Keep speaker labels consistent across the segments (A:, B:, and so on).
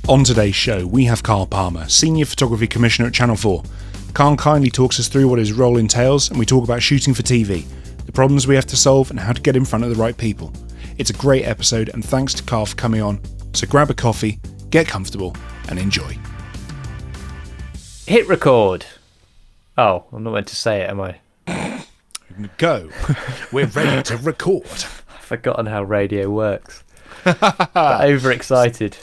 A: On today's show, we have Carl Palmer, Senior Photography Commissioner at Channel 4. Carl kindly talks us through what his role entails, and we talk about shooting for TV, the problems we have to solve, and how to get in front of the right people. It's a great episode, and thanks to Carl for coming on. So grab a coffee, get comfortable, and enjoy.
B: Hit record. Oh, I'm not meant to say it, am I?
A: Go. We're ready to record.
B: I've forgotten how radio works. Overexcited.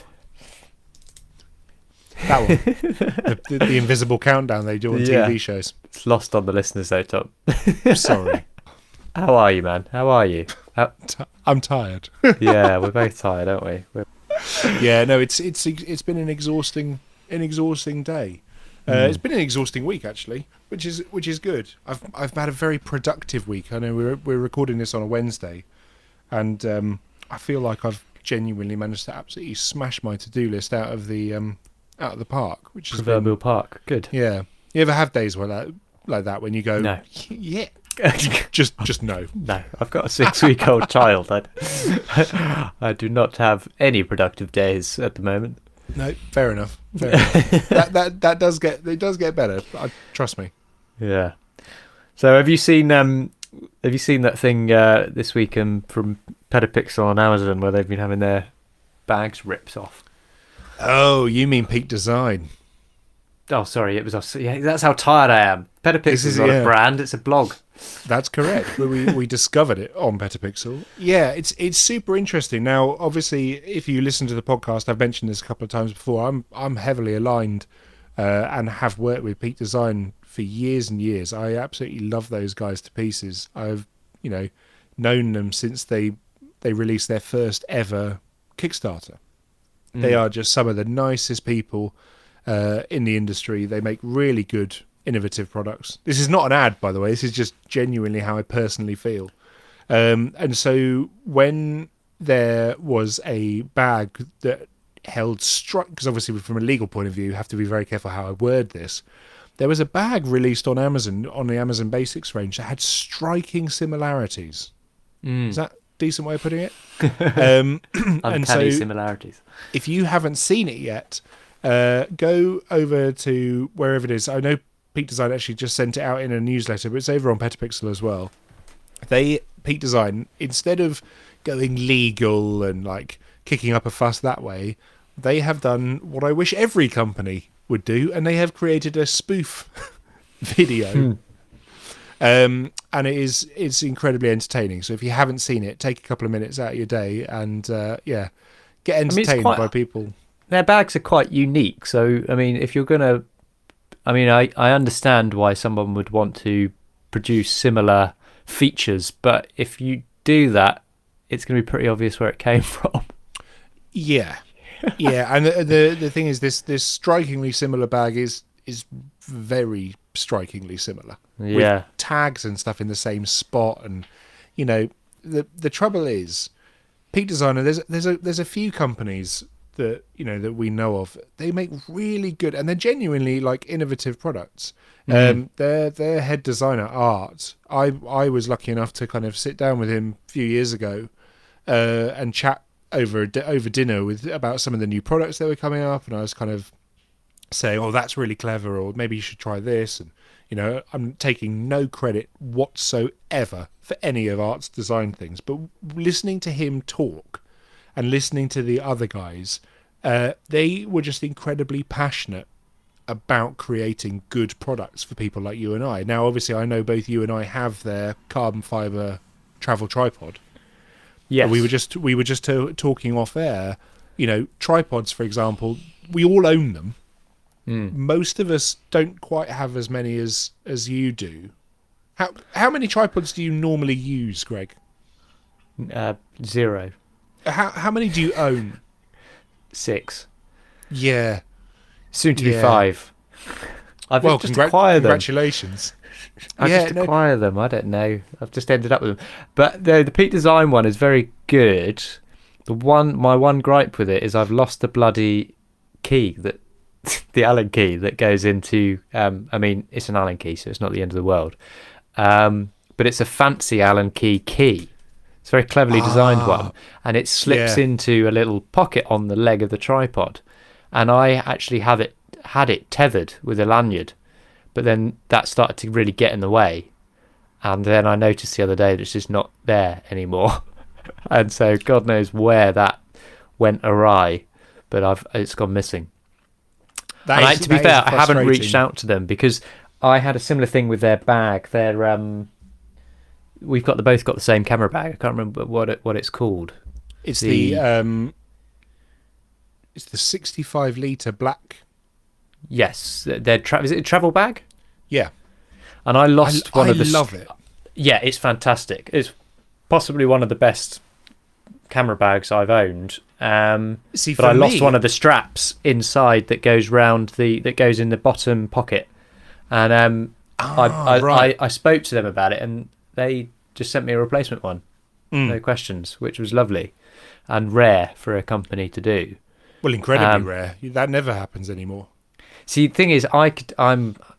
A: That one. The invisible countdown they do on TV shows.
B: It's lost on the listeners though, Tom.
A: Sorry.
B: How are you, man? How are you?
A: I'm tired.
B: Yeah, we're both tired, aren't we?
A: Yeah, no, it's been an exhausting day. It's been an exhausting week actually, which is good. I've had a very productive week. I know we're recording this on a Wednesday, and I feel like I've genuinely managed to absolutely smash my to-do list out of the park, which is
B: proverbial park. Good.
A: Yeah. You ever have days where like that when you go,
B: no,
A: yeah, just no.
B: No, I've got a 6-week-old child. I do not have any productive days at the moment.
A: No, fair enough. That does get better. Trust me.
B: Yeah. So have you seen that thing this week from Petapixel on Amazon where they've been having their bags ripped off?
A: Oh, you mean Peak Design?
B: Oh, sorry, it was us. Yeah, that's how tired I am. Petapixel is not a brand; it's a blog.
A: That's correct. we discovered it on Petapixel. Yeah, it's super interesting. Now, obviously, if you listen to the podcast, I've mentioned this a couple of times before. I'm heavily aligned and have worked with Peak Design for years and years. I absolutely love those guys to pieces. I've known them since they released their first ever Kickstarter. They are just some of the nicest people in the industry. They make really good, innovative products. This is not an ad, by the way. This is just genuinely how I personally feel. And so when there was a bag that held because obviously from a legal point of view, you have to be very careful how I word this. There was a bag released on Amazon, on the Amazon Basics range, that had striking similarities. Is that a decent way of putting it?
B: Uncanny similarities.
A: If you haven't seen it yet, go over to wherever it is. I know Peak Design actually just sent it out in a newsletter, but it's over on Petapixel as well. Peak Design, instead of going legal and like kicking up a fuss that way, they have done what I wish every company would do, and they have created a spoof video. And it's incredibly entertaining. So if you haven't seen it, take a couple of minutes out of your day and get entertained by people.
B: Their bags are quite unique. So I mean, if you're gonna, I understand why someone would want to produce similar features, but if you do that, it's going to be pretty obvious where it came from.
A: Yeah. And the thing is, this strikingly similar bag is very strikingly similar.
B: Yeah,
A: with tags and stuff in the same spot, and the trouble is, Peak Designer. There's a few companies that that we know of. They make really good, and they're genuinely like innovative products. Their head designer, Art. I was lucky enough to kind of sit down with him a few years ago and chat over dinner about some of the new products that were coming up, and I was kind of saying, "Oh, that's really clever," or maybe you should try this. And I'm taking no credit whatsoever for any of Art's design things, but listening to him talk and listening to the other guys, they were just incredibly passionate about creating good products for people like you and I. Now, obviously, I know both you and I have their carbon fiber travel tripod.
B: Yes.
A: We were just talking off air. Tripods, for example, we all own them. Most of us don't quite have as many as you do. How many tripods do you normally use, Greg?
B: 0.
A: How many do you own?
B: 6.
A: Yeah.
B: Soon to be 5. I've just acquired them.
A: Congratulations.
B: I just acquire them. I don't know. I've just ended up with them. But the Peak Design one is very good. My one gripe with it is I've lost the bloody key the Allen key that goes into. It's an Allen key, so it's not the end of the world. But it's a fancy Allen key. It's a very cleverly designed one, and it slips into a little pocket on the leg of the tripod. and I actually had it tethered with a lanyard, but then that started to really get in the way, and then I noticed the other day that it's just not there anymore, and so God knows where that went awry, but it's gone missing. To be fair, I haven't reached out to them because I had a similar thing with their bag. We've both got the same camera bag. I can't remember what it's called.
A: It's the 65-litre black.
B: Yes, is it a travel bag?
A: Yeah,
B: and I lost one of the.
A: I love it.
B: Yeah, it's fantastic. It's possibly one of the best camera bags I've owned. But I lost one of the straps inside that goes that goes in the bottom pocket, and I spoke to them about it, and they just sent me a replacement one, no questions, which was lovely and rare for a company to do.
A: Well, incredibly rare. That never happens anymore.
B: See, the thing is,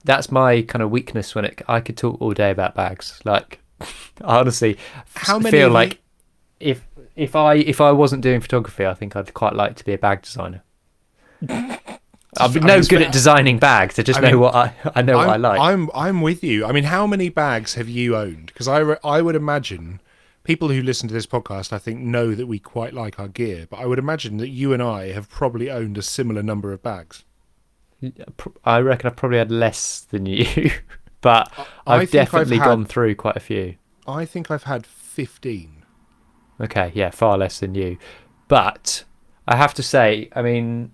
B: that's my kind of weakness I could talk all day about bags. Like, I honestly feel like if I wasn't doing photography, I think I'd quite like to be a bag designer. I'm no good at designing bags. I just know what I know what I like.
A: I'm with you. I mean, how many bags have you owned? Because I would imagine people who listen to this podcast, I think, know that we quite like our gear. But I would imagine that you and I have probably owned a similar number of bags.
B: I reckon I've probably had less than you, but I've definitely gone through quite a few.
A: I think I've had 15.
B: Okay, yeah, far less than you. But I have to say, I mean,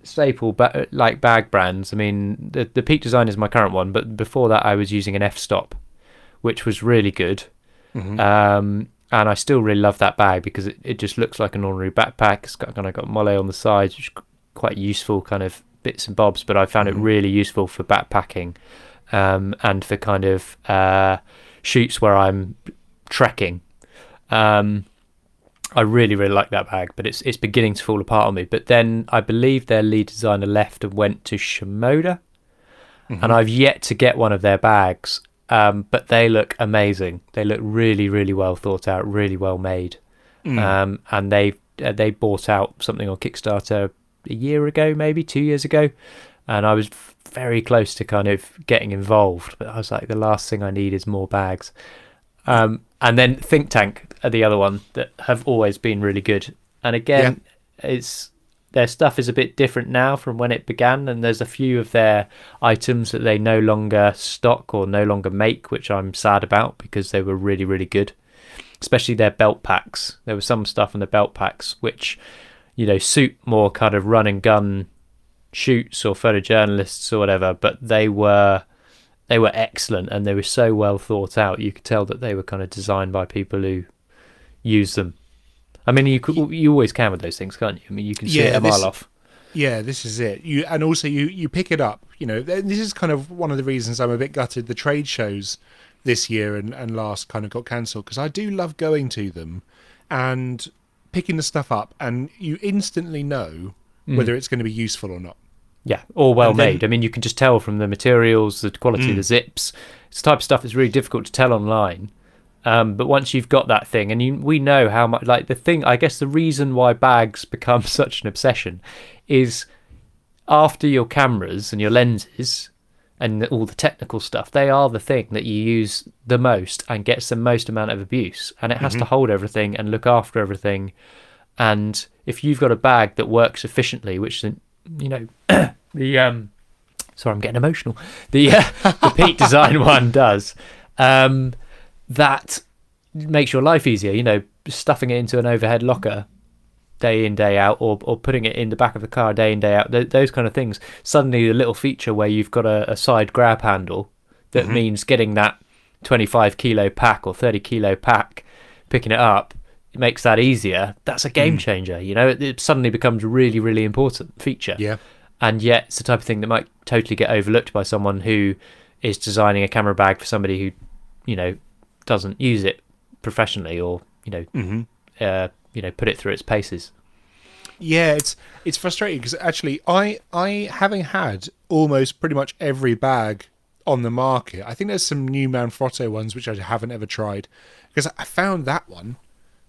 B: staple like bag brands, I mean, the Peak Design is my current one, but before that I was using an F-Stop, which was really good. Mm-hmm. And I still really love that bag because it just looks like an ordinary backpack. It's got molle on the sides, which is quite useful kind of bits and bobs, but I found it really useful for backpacking and for kind of shoots where I'm trekking. I really, really like that bag, but it's beginning to fall apart on me. But then I believe their lead designer left and went to Shimoda, and I've yet to get one of their bags, but they look amazing. They look really, really well thought out, really well made. And they bought out something on Kickstarter a year ago, maybe 2 years ago, and I was very close to kind of getting involved, but I was like, the last thing I need is more bags. And then Think Tank are the other one that have always been really good, and again, their stuff is a bit different now from when it began, and there's a few of their items that they no longer stock or no longer make, which I'm sad about because they were really, really good, especially their belt packs. There was some stuff in the belt packs which, you know, suit more kind of run and gun shoots or photojournalists or whatever, but they were excellent and they were so well thought out. You could tell that they were kind of designed by people who use them. I mean, you always can with those things, can't you? I mean, you can see it a mile off.
A: Yeah, this is it. You pick it up. You know, this is kind of one of the reasons I'm a bit gutted. The trade shows this year and last kind of got cancelled, because I do love going to them and picking the stuff up, and you instantly know whether it's going to be useful or not.
B: Yeah, all well made. I mean, you can just tell from the materials, the quality of the zips. It's the type of stuff that's really difficult to tell online. But once you've got that thing, and we know how much, like the thing, I guess the reason why bags become such an obsession is after your cameras and your lenses and all the technical stuff, they are the thing that you use the most and gets the most amount of abuse. And it has to hold everything and look after everything. And if you've got a bag that works efficiently, which, you know, sorry, I'm getting emotional. The Peak Design one does. That makes your life easier. You know, stuffing it into an overhead locker day in, day out, or putting it in the back of the car day in, day out. Those kind of things. Suddenly, a little feature where you've got a side grab handle that means getting that 25 kilo pack or 30 kilo pack, picking it up, it makes that easier. That's a game changer. You know, it suddenly becomes a really, really important feature.
A: Yeah.
B: And yet it's the type of thing that might totally get overlooked by someone who is designing a camera bag for somebody who, you know, doesn't use it professionally or, you know, put it through its paces.
A: Yeah, it's frustrating because actually I having had almost pretty much every bag on the market. I think there's some new Manfrotto ones which I haven't ever tried, because I found that one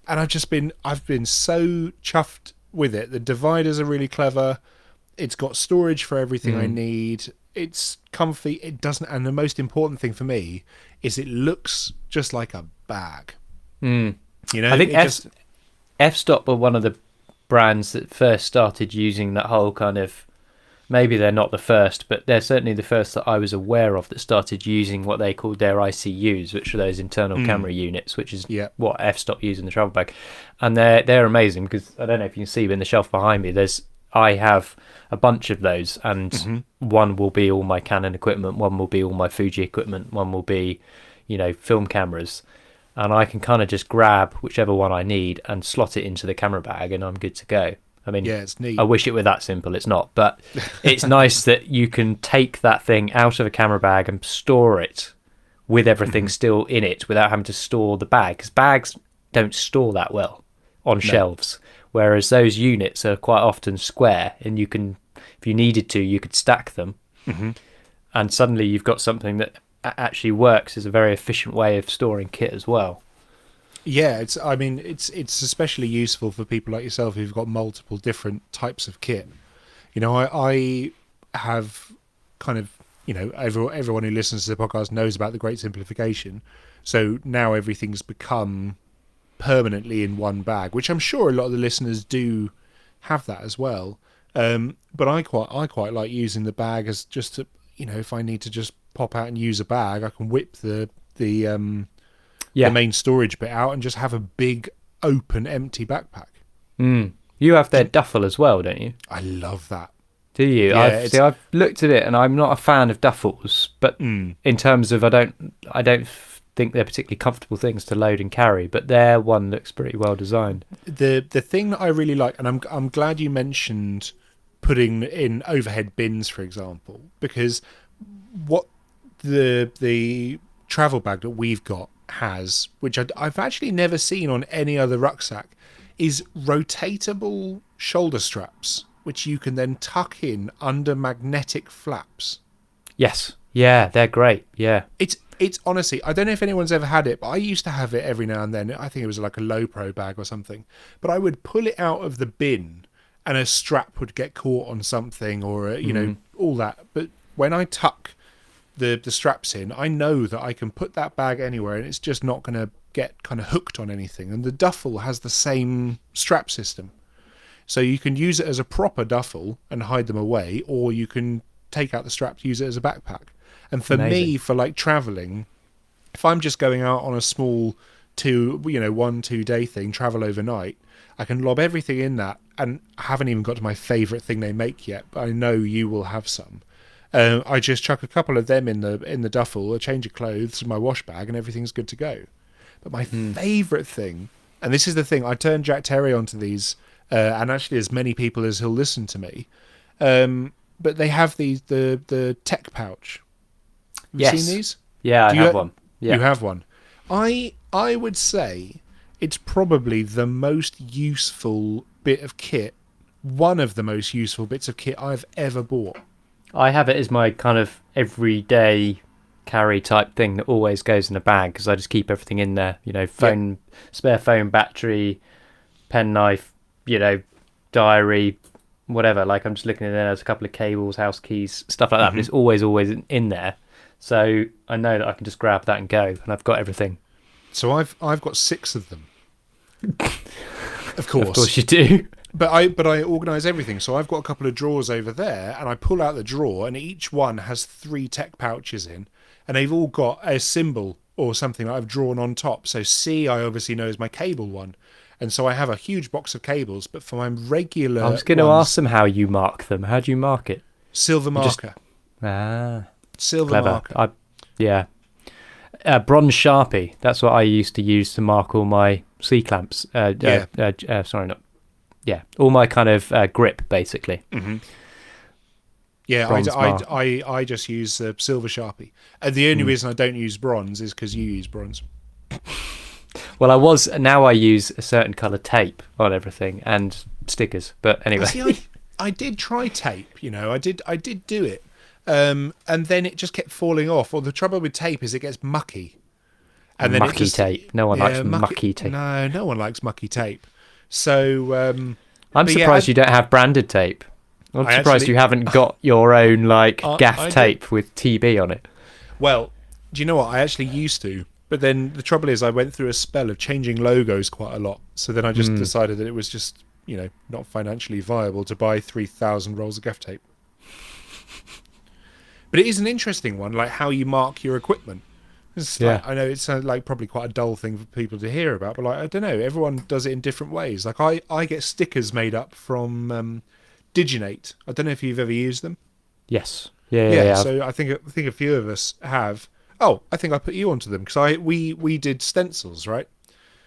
A: and I've been so chuffed with it. The dividers are really clever. It's got storage for everything I
B: Mm.
A: need. It's comfy. It doesn't, and the most important thing for me is it looks just like a bag.
B: Mm.
A: You know,
B: I think
A: it just
B: F-Stop were one of the brands that first started using that whole kind of, maybe they're not the first, but they're certainly the first that I was aware of that started using what they called their ICUs, which are those internal camera units, which is what F-Stop use in the travel bag. And they're amazing, because I don't know if you can see, but in the shelf behind me, I have a bunch of those, and one will be all my Canon equipment, one will be all my Fuji equipment, one will be, film cameras. And I can kind of just grab whichever one I need and slot it into the camera bag, and I'm good to go. I mean,
A: it's neat.
B: I wish it were that simple. It's not, but it's nice that you can take that thing out of a camera bag and store it with everything still in it without having to store the bag, because bags don't store that well on shelves, whereas those units are quite often square, and you can, if you needed to, you could stack them, and suddenly you've got something that actually works as a very efficient way of storing kit as well.
A: Yeah, it's especially useful for people like yourself who've got multiple different types of kit. I have kind of, everyone who listens to the podcast knows about the Great Simplification. So now everything's become permanently in one bag, which I'm sure a lot of the listeners do have that as well. But I quite like using the bag as just to, if I need to just pop out and use a bag, I can whip the main storage bit out and just have a big open empty backpack.
B: You have their duffel as well, don't you?
A: I love that.
B: Do you?
A: Yeah,
B: I've looked at it, and I'm not a fan of duffels, but in terms of I don't think they're particularly comfortable things to load and carry, but their one looks pretty well designed.
A: The thing that I really like, and I'm glad you mentioned putting in overhead bins, for example, because what the travel bag that we've got has, which I've actually never seen on any other rucksack, is rotatable shoulder straps, which you can then tuck in under magnetic flaps.
B: Yes. Yeah, they're great. Yeah.
A: It's honestly, I don't know if anyone's ever had it, but I used to have it every now and then. I think it was like a low pro bag or something. But I would pull it out of the bin and a strap would get caught on something, or, all that. But when I tuck the straps in, I know that I can put that bag anywhere and it's just not going to get kind of hooked on anything. And the duffel has the same strap system. So you can use it as a proper duffel and hide them away, or you can take out the strap, use it as a backpack. And for me, for like traveling, if I'm just going out on a small 1-2 day thing, travel overnight, I can lob everything in that. And I haven't even got to my favorite thing they make yet, but I know you will have some. I just chuck a couple of them in the duffel, a change of clothes, my wash bag, and everything's good to go. But my favourite thing, and this is the thing, I turned Jack Terry onto these, and actually as many people as he'll listen to me, but they have the tech pouch. Have you seen these?
B: Yeah, I have one. Yeah.
A: You have one. I would say it's probably the most useful bit of kit, one of the most useful bits of kit I've ever bought.
B: I have it as my kind of everyday carry type thing that always goes in a bag, because I just keep everything in there. Phone, spare phone, battery, pen knife, diary, whatever. Like, I'm just looking in there. There's a couple of cables, house keys, stuff like that. But it's always in there. So I know that I can just grab that and go, and I've got everything.
A: So I've got 6 of them. Of course.
B: Of course you do.
A: But I organise everything. So I've got a couple of drawers over there, and I pull out the drawer, and each one has 3 tech pouches in, and they've all got a symbol or something that I've drawn on top. So C, I obviously know, is my cable one. And so I have a huge box of cables, but for my regular
B: I was going to ask them how you mark them. How do you mark it?
A: Silver marker. Silver
B: clever.
A: marker.
B: Bronze Sharpie. That's what I used to use to mark all my C-clamps. All my kind of grip, basically.
A: Mm-hmm. Yeah, I just use silver Sharpie. And the only reason I don't use bronze is because you use bronze.
B: Well, now I use a certain colour tape on everything and stickers. But anyway.
A: See, I did try tape, I did do it. And then it just kept falling off. Well, the trouble with tape is it gets mucky. And then
B: tape. No one likes mucky tape.
A: No one likes mucky tape. So
B: I'm surprised you don't have branded tape. I'm surprised you haven't got your own gaff tape with TB on it.
A: Well, do you know what? I actually used to, but then the trouble is I went through a spell of changing logos quite a lot. So then I just decided that it was just, not financially viable to buy 3,000 rolls of gaff tape. But it is an interesting one, like how you mark your equipment. I know it's probably quite a dull thing for people to hear about, but I don't know, everyone does it in different ways. Like I get stickers made up from Diginate. I don't know if you've ever used them.
B: Yes. Yeah.
A: So I think a few of us have. Oh, I think I put you onto them because we did stencils, right?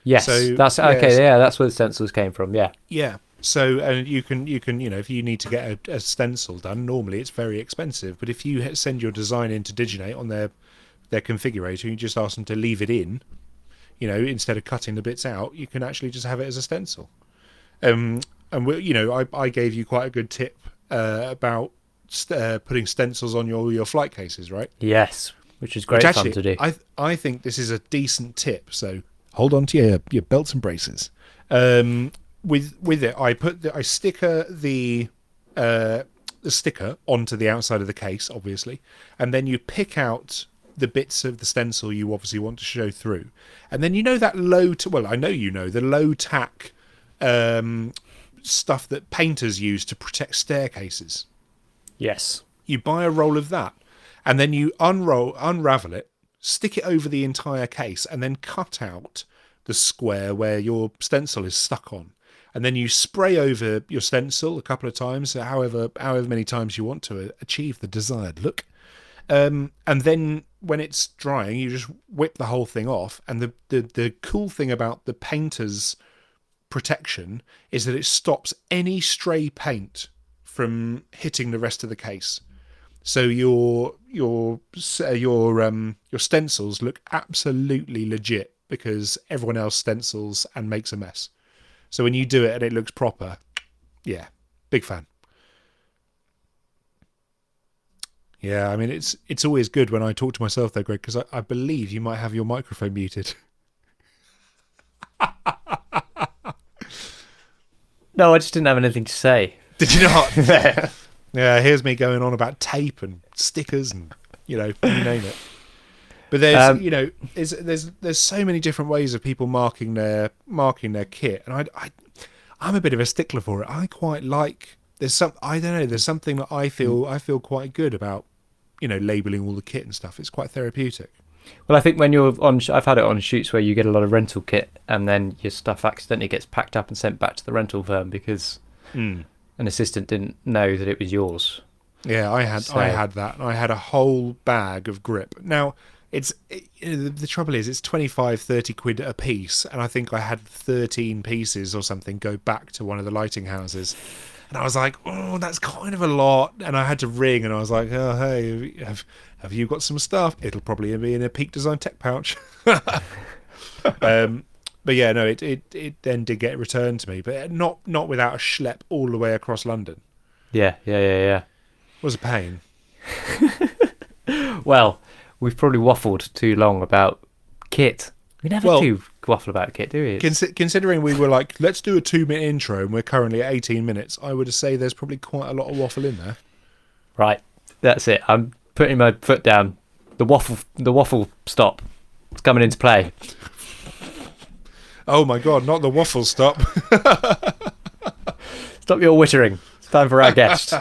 B: Yes. So, that's okay. Yeah, that's where the stencils came from. Yeah.
A: Yeah. So you can if you need to get a stencil done, normally it's very expensive. But if you send your design into Diginate on their configurator, you just ask them to leave it in, instead of cutting the bits out, you can actually just have it as a stencil. And I gave you quite a good tip about putting stencils on your flight cases, right?
B: Yes, which is great fun to do.
A: I think this is a decent tip. So hold on to your belts and braces. With it, I sticker the sticker onto the outside of the case, obviously, and then you pick out the bits of the stencil you obviously want to show through, and then that the low tack stuff that painters use to protect staircases.
B: Yes.
A: You buy a roll of that, and then you unravel it, stick it over the entire case, and then cut out the square where your stencil is stuck on. And then you spray over your stencil a couple of times, however many times you want to achieve the desired look. And then when it's drying, you just whip the whole thing off. And the cool thing about the painter's protection is that it stops any stray paint from hitting the rest of the case. So your stencils look absolutely legit because everyone else stencils and makes a mess. So when you do it and it looks proper, yeah, big fan. Yeah, I mean, it's always good when I talk to myself though, Greg, because I believe you might have your microphone muted.
B: No, I just didn't have anything to say.
A: Did you not? Yeah, here's me going on about tape and stickers and, you name it. But there's so many different ways of people marking their kit, and I'm a bit of a stickler for it. I quite like there's something that I feel quite good about, labeling all the kit and stuff. It's quite therapeutic.
B: Well, I think when you're I've had it on shoots where you get a lot of rental kit and then your stuff accidentally gets packed up and sent back to the rental firm because an assistant didn't know that it was yours.
A: Yeah, I had that. I had a whole bag of grip. Now, the trouble is it's 25-30 quid a piece, and I think I had 13 pieces or something go back to one of the lighting houses. And I was like, oh, that's kind of a lot. And I had to ring, and I was like, oh, hey, have you got some stuff? It'll probably be in a Peak Design tech pouch. But yeah, no, it then did get returned to me, but not without a schlep all the way across London.
B: Yeah. It
A: was a pain.
B: Well, we've probably waffled too long about kit. We never do waffle about kit, do we?
A: Considering we were like, let's do a 2-minute intro, and we're currently at 18 minutes, I would say there's probably quite a lot of waffle in there.
B: Right, that's it. I'm putting my foot down. The waffle stop. It's coming into play.
A: Oh my God, not the waffle stop.
B: Stop your wittering. It's time for our guest.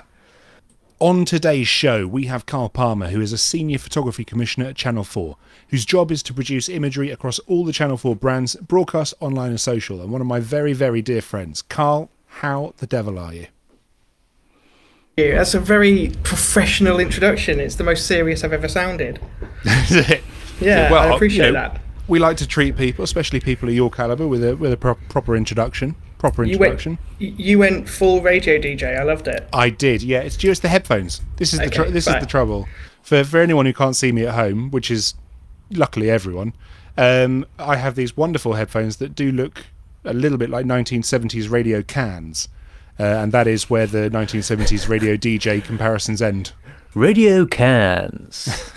A: On today's show, we have Carl Palmer, who is a senior photography commissioner at Channel 4, whose job is to produce imagery across all the Channel 4 brands, broadcast, online and social, and one of my very, very dear friends. Carl, how the devil are you?
C: That's a very professional introduction. It's the most serious I've ever sounded. Yeah, well, I appreciate that.
A: We like to treat people, especially people of your calibre, with a proper introduction. You
C: went full radio DJ. I loved it.
A: I did. Yeah, it's just the headphones. This is the trouble. For anyone who can't see me at home, which is luckily everyone, I have these wonderful headphones that do look a little bit like 1970s radio cans, and that is where the 1970s radio DJ comparisons end.
B: Radio cans.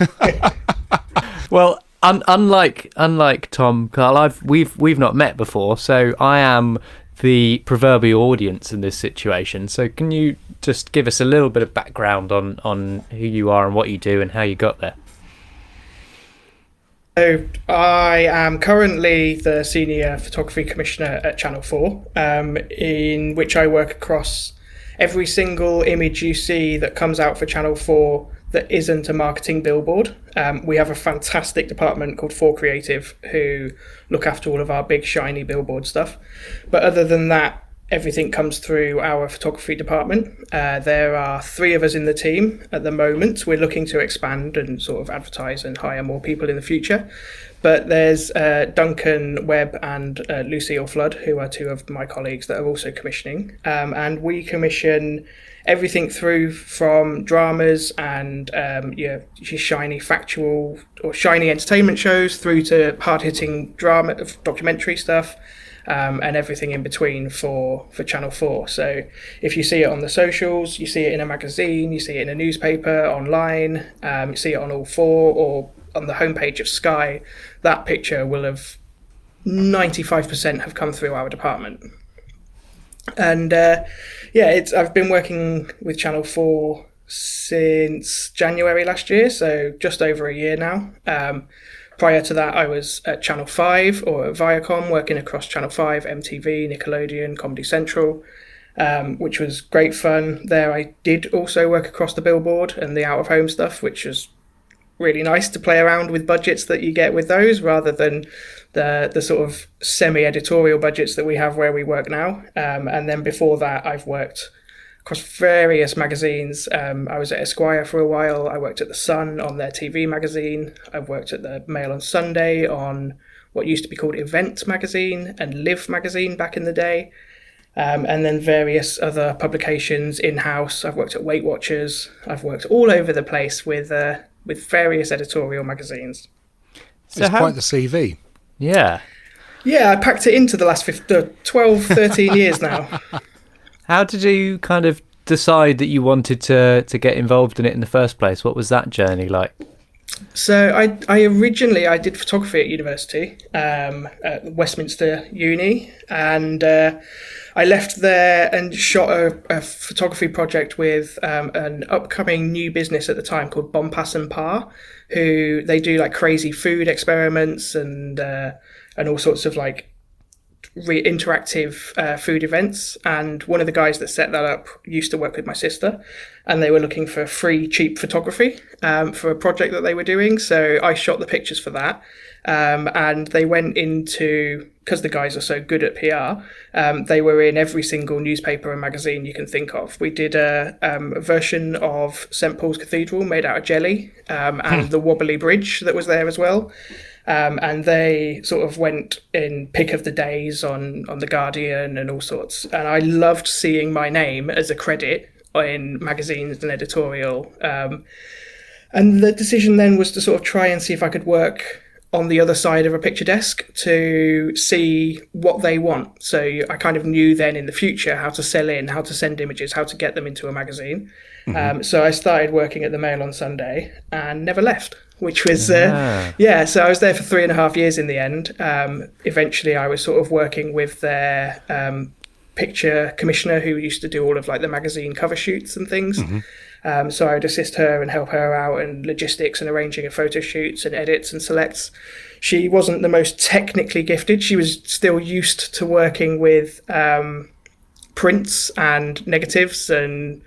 B: Well, unlike Tom, Carl, we've not met before, so I am the proverbial audience in this situation. So can you just give us a little bit of background on who you are and what you do and how you got there.
C: So I am currently the Senior Photography Commissioner at Channel 4, in which I work across every single image you see that comes out for Channel 4 that isn't a marketing billboard. We have a fantastic department called 4 Creative who look after all of our big shiny billboard stuff. But other than that, everything comes through our photography department. There are 3 of us in the team at the moment. We're looking to expand and sort of advertise and hire more people in the future. But there's Duncan Webb and Lucille Flood, who are 2 of my colleagues that are also commissioning. And we commission everything through from dramas and your shiny factual or shiny entertainment shows through to hard-hitting drama, documentary stuff. And everything in between for Channel 4. So if you see it on the socials, you see it in a magazine, you see it in a newspaper, online, you see it on All 4 or on the homepage of Sky, that picture will have 95% have come through our department. And I've been working with Channel 4 since January last year, so just over a year now. Prior to that, I was at Channel 5 or at Viacom, working across Channel 5, MTV, Nickelodeon, Comedy Central, which was great fun. There I did also work across the billboard and the out-of-home stuff, which was really nice to play around with budgets that you get with those rather than the sort of semi-editorial budgets that we have where we work now. And then before that, I've worked across various magazines. I was at Esquire for a while. I worked at The Sun on their TV magazine. I've worked at the Mail on Sunday on what used to be called Event magazine and Live magazine back in the day. And then various other publications in-house. I've worked at Weight Watchers. I've worked all over the place with various editorial magazines.
A: So it's quite the CV.
B: Yeah.
C: Yeah, I packed it into the last 12, 13 years now.
B: How did you kind of decide that you wanted to get involved in it in the first place? What was that journey like?
C: So I originally did photography at university, at Westminster Uni, and I left there and shot a photography project with an upcoming new business at the time called Bompass and Par, who they do like crazy food experiments and all sorts of like interactive food events. And one of the guys that set that up used to work with my sister, and they were looking for free, cheap photography for a project that they were doing. So I shot the pictures for that. And they went into, because the guys are so good at PR, they were in every single newspaper and magazine you can think of. We did a version of St. Paul's Cathedral made out of jelly, and the Wobbly Bridge that was there as well. And they sort of went in pick of the days on The Guardian and all sorts. And I loved seeing my name as a credit in magazines and editorial. And the decision then was to sort of try and see if I could work on the other side of a picture desk to see what they want. So I kind of knew then in the future how to sell in, how to send images, how to get them into a magazine. Mm-hmm. So I started working at the Mail on Sunday and never left, which was, so I was there for 3.5 years in the end. Eventually I was sort of working with their picture commissioner who used to do all of like the magazine cover shoots and things. Mm-hmm. So I would assist her and help her out in logistics and arranging of photo shoots and edits and selects. She wasn't the most technically gifted. She was still used to working with prints and negatives and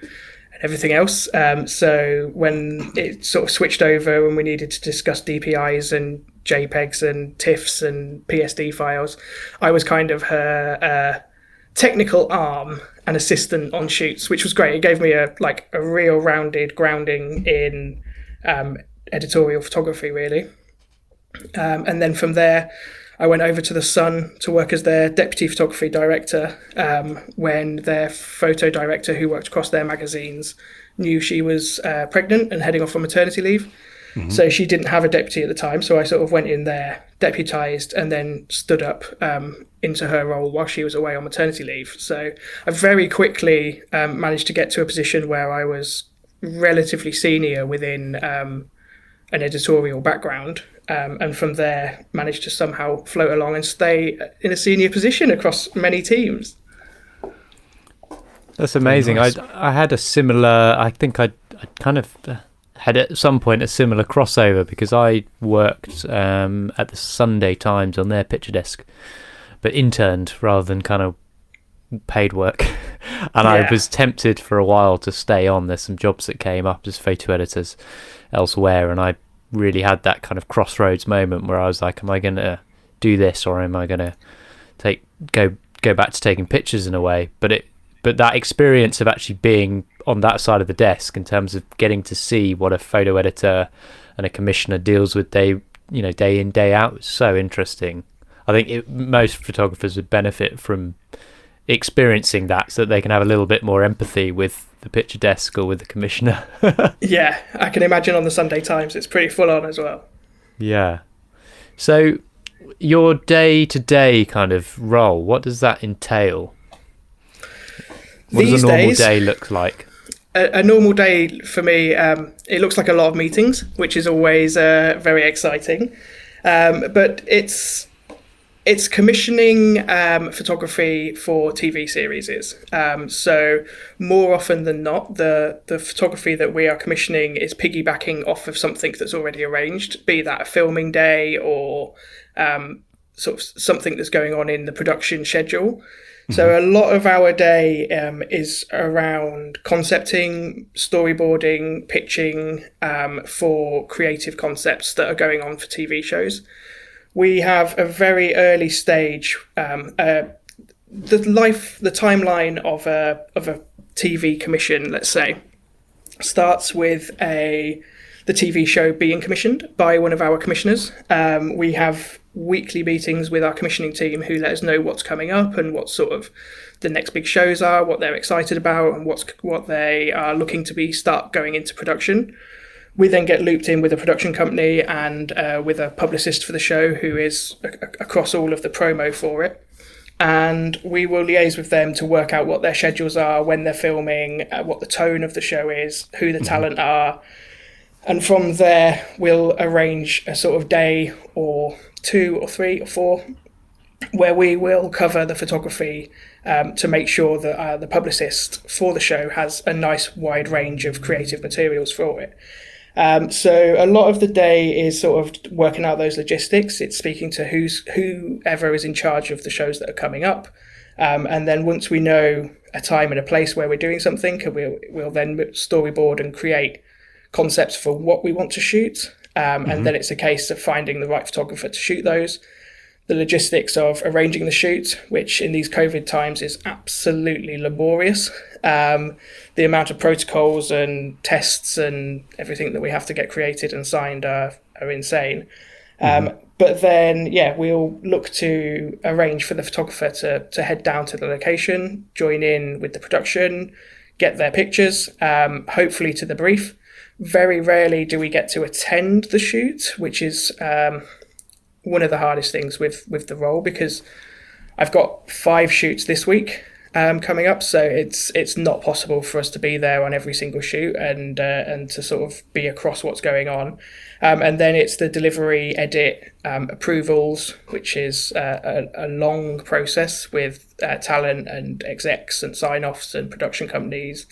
C: everything else. So when it sort of switched over and we needed to discuss DPIs and JPEGs and TIFFs and PSD files, I was kind of her technical arm and assistant on shoots, which was great. It gave me a real rounded grounding in editorial photography, really. And then from there, I went over to The Sun to work as their deputy photography director when their photo director, who worked across their magazines, knew she was pregnant and heading off on maternity leave. Mm-hmm. So she didn't have a deputy at the time. So I sort of went in there, deputised, and then stood up into her role while she was away on maternity leave. So I very quickly managed to get to a position where I was relatively senior within an editorial background. And from there, managed to somehow float along and stay in a senior position across many teams.
B: That's amazing.
A: Nice.
B: I had a similar. I think I kind of had at some point a similar crossover because I worked at the Sunday Times on their picture desk, but interned rather than kind of paid work. And I was tempted for a while to stay on. There's some jobs that came up as photo editors elsewhere, and I really had that kind of crossroads moment where I was like, am I going to do this, or am I going to go back to taking pictures in a way? But that experience of actually being on that side of the desk in terms of getting to see what a photo editor and a commissioner deals with day in, day out is so interesting. I think most photographers would benefit from experiencing that so that they can have a little bit more empathy with the picture desk or with the commissioner.
C: Yeah, I can imagine on the Sunday Times it's pretty full on as well.
B: Yeah. So your day-to-day kind of role, what does that entail? What does a normal day look like?
C: A normal day for me, it looks like a lot of meetings, which is always very exciting. But it's commissioning photography for TV series. So more often than not, the photography that we are commissioning is piggybacking off of something that's already arranged, be that a filming day or sort of something that's going on in the production schedule. So a lot of our day is around concepting, storyboarding, pitching for creative concepts that are going on for TV shows. We have a very early stage. The timeline of a TV commission, let's say, starts with the TV show being commissioned by one of our commissioners. We have weekly meetings with our commissioning team who let us know what's coming up and what sort of the next big shows are, what they're excited about, and what they are looking to start going into production. We then get looped in with a production company and with a publicist for the show who is across all of the promo for it. And we will liaise with them to work out what their schedules are, when they're filming, what the tone of the show is, who the talent are. And from there, we'll arrange a sort of day or 2 or 3 or 4 where we will cover the photography to make sure that the publicist for the show has a nice wide range of creative materials for it. So a lot of the day is sort of working out those logistics. It's speaking to whoever is in charge of the shows that are coming up. And then once we know a time and a place where we're doing something, we'll then storyboard and create concepts for what we want to shoot. And then it's a case of finding the right photographer to shoot those. The logistics of arranging the shoot, which in these COVID times is absolutely laborious. The amount of protocols and tests and everything that we have to get created and signed are insane. But then, we'll look to arrange for the photographer to head down to the location, join in with the production, get their pictures, hopefully to the brief. Very rarely do we get to attend the shoot, which is one of the hardest things with the role, because I've got 5 shoots this week coming up, so it's not possible for us to be there on every single shoot and to sort of be across what's going on. And then it's the delivery, edit, approvals, which is a long process with talent and execs and sign-offs and production companies.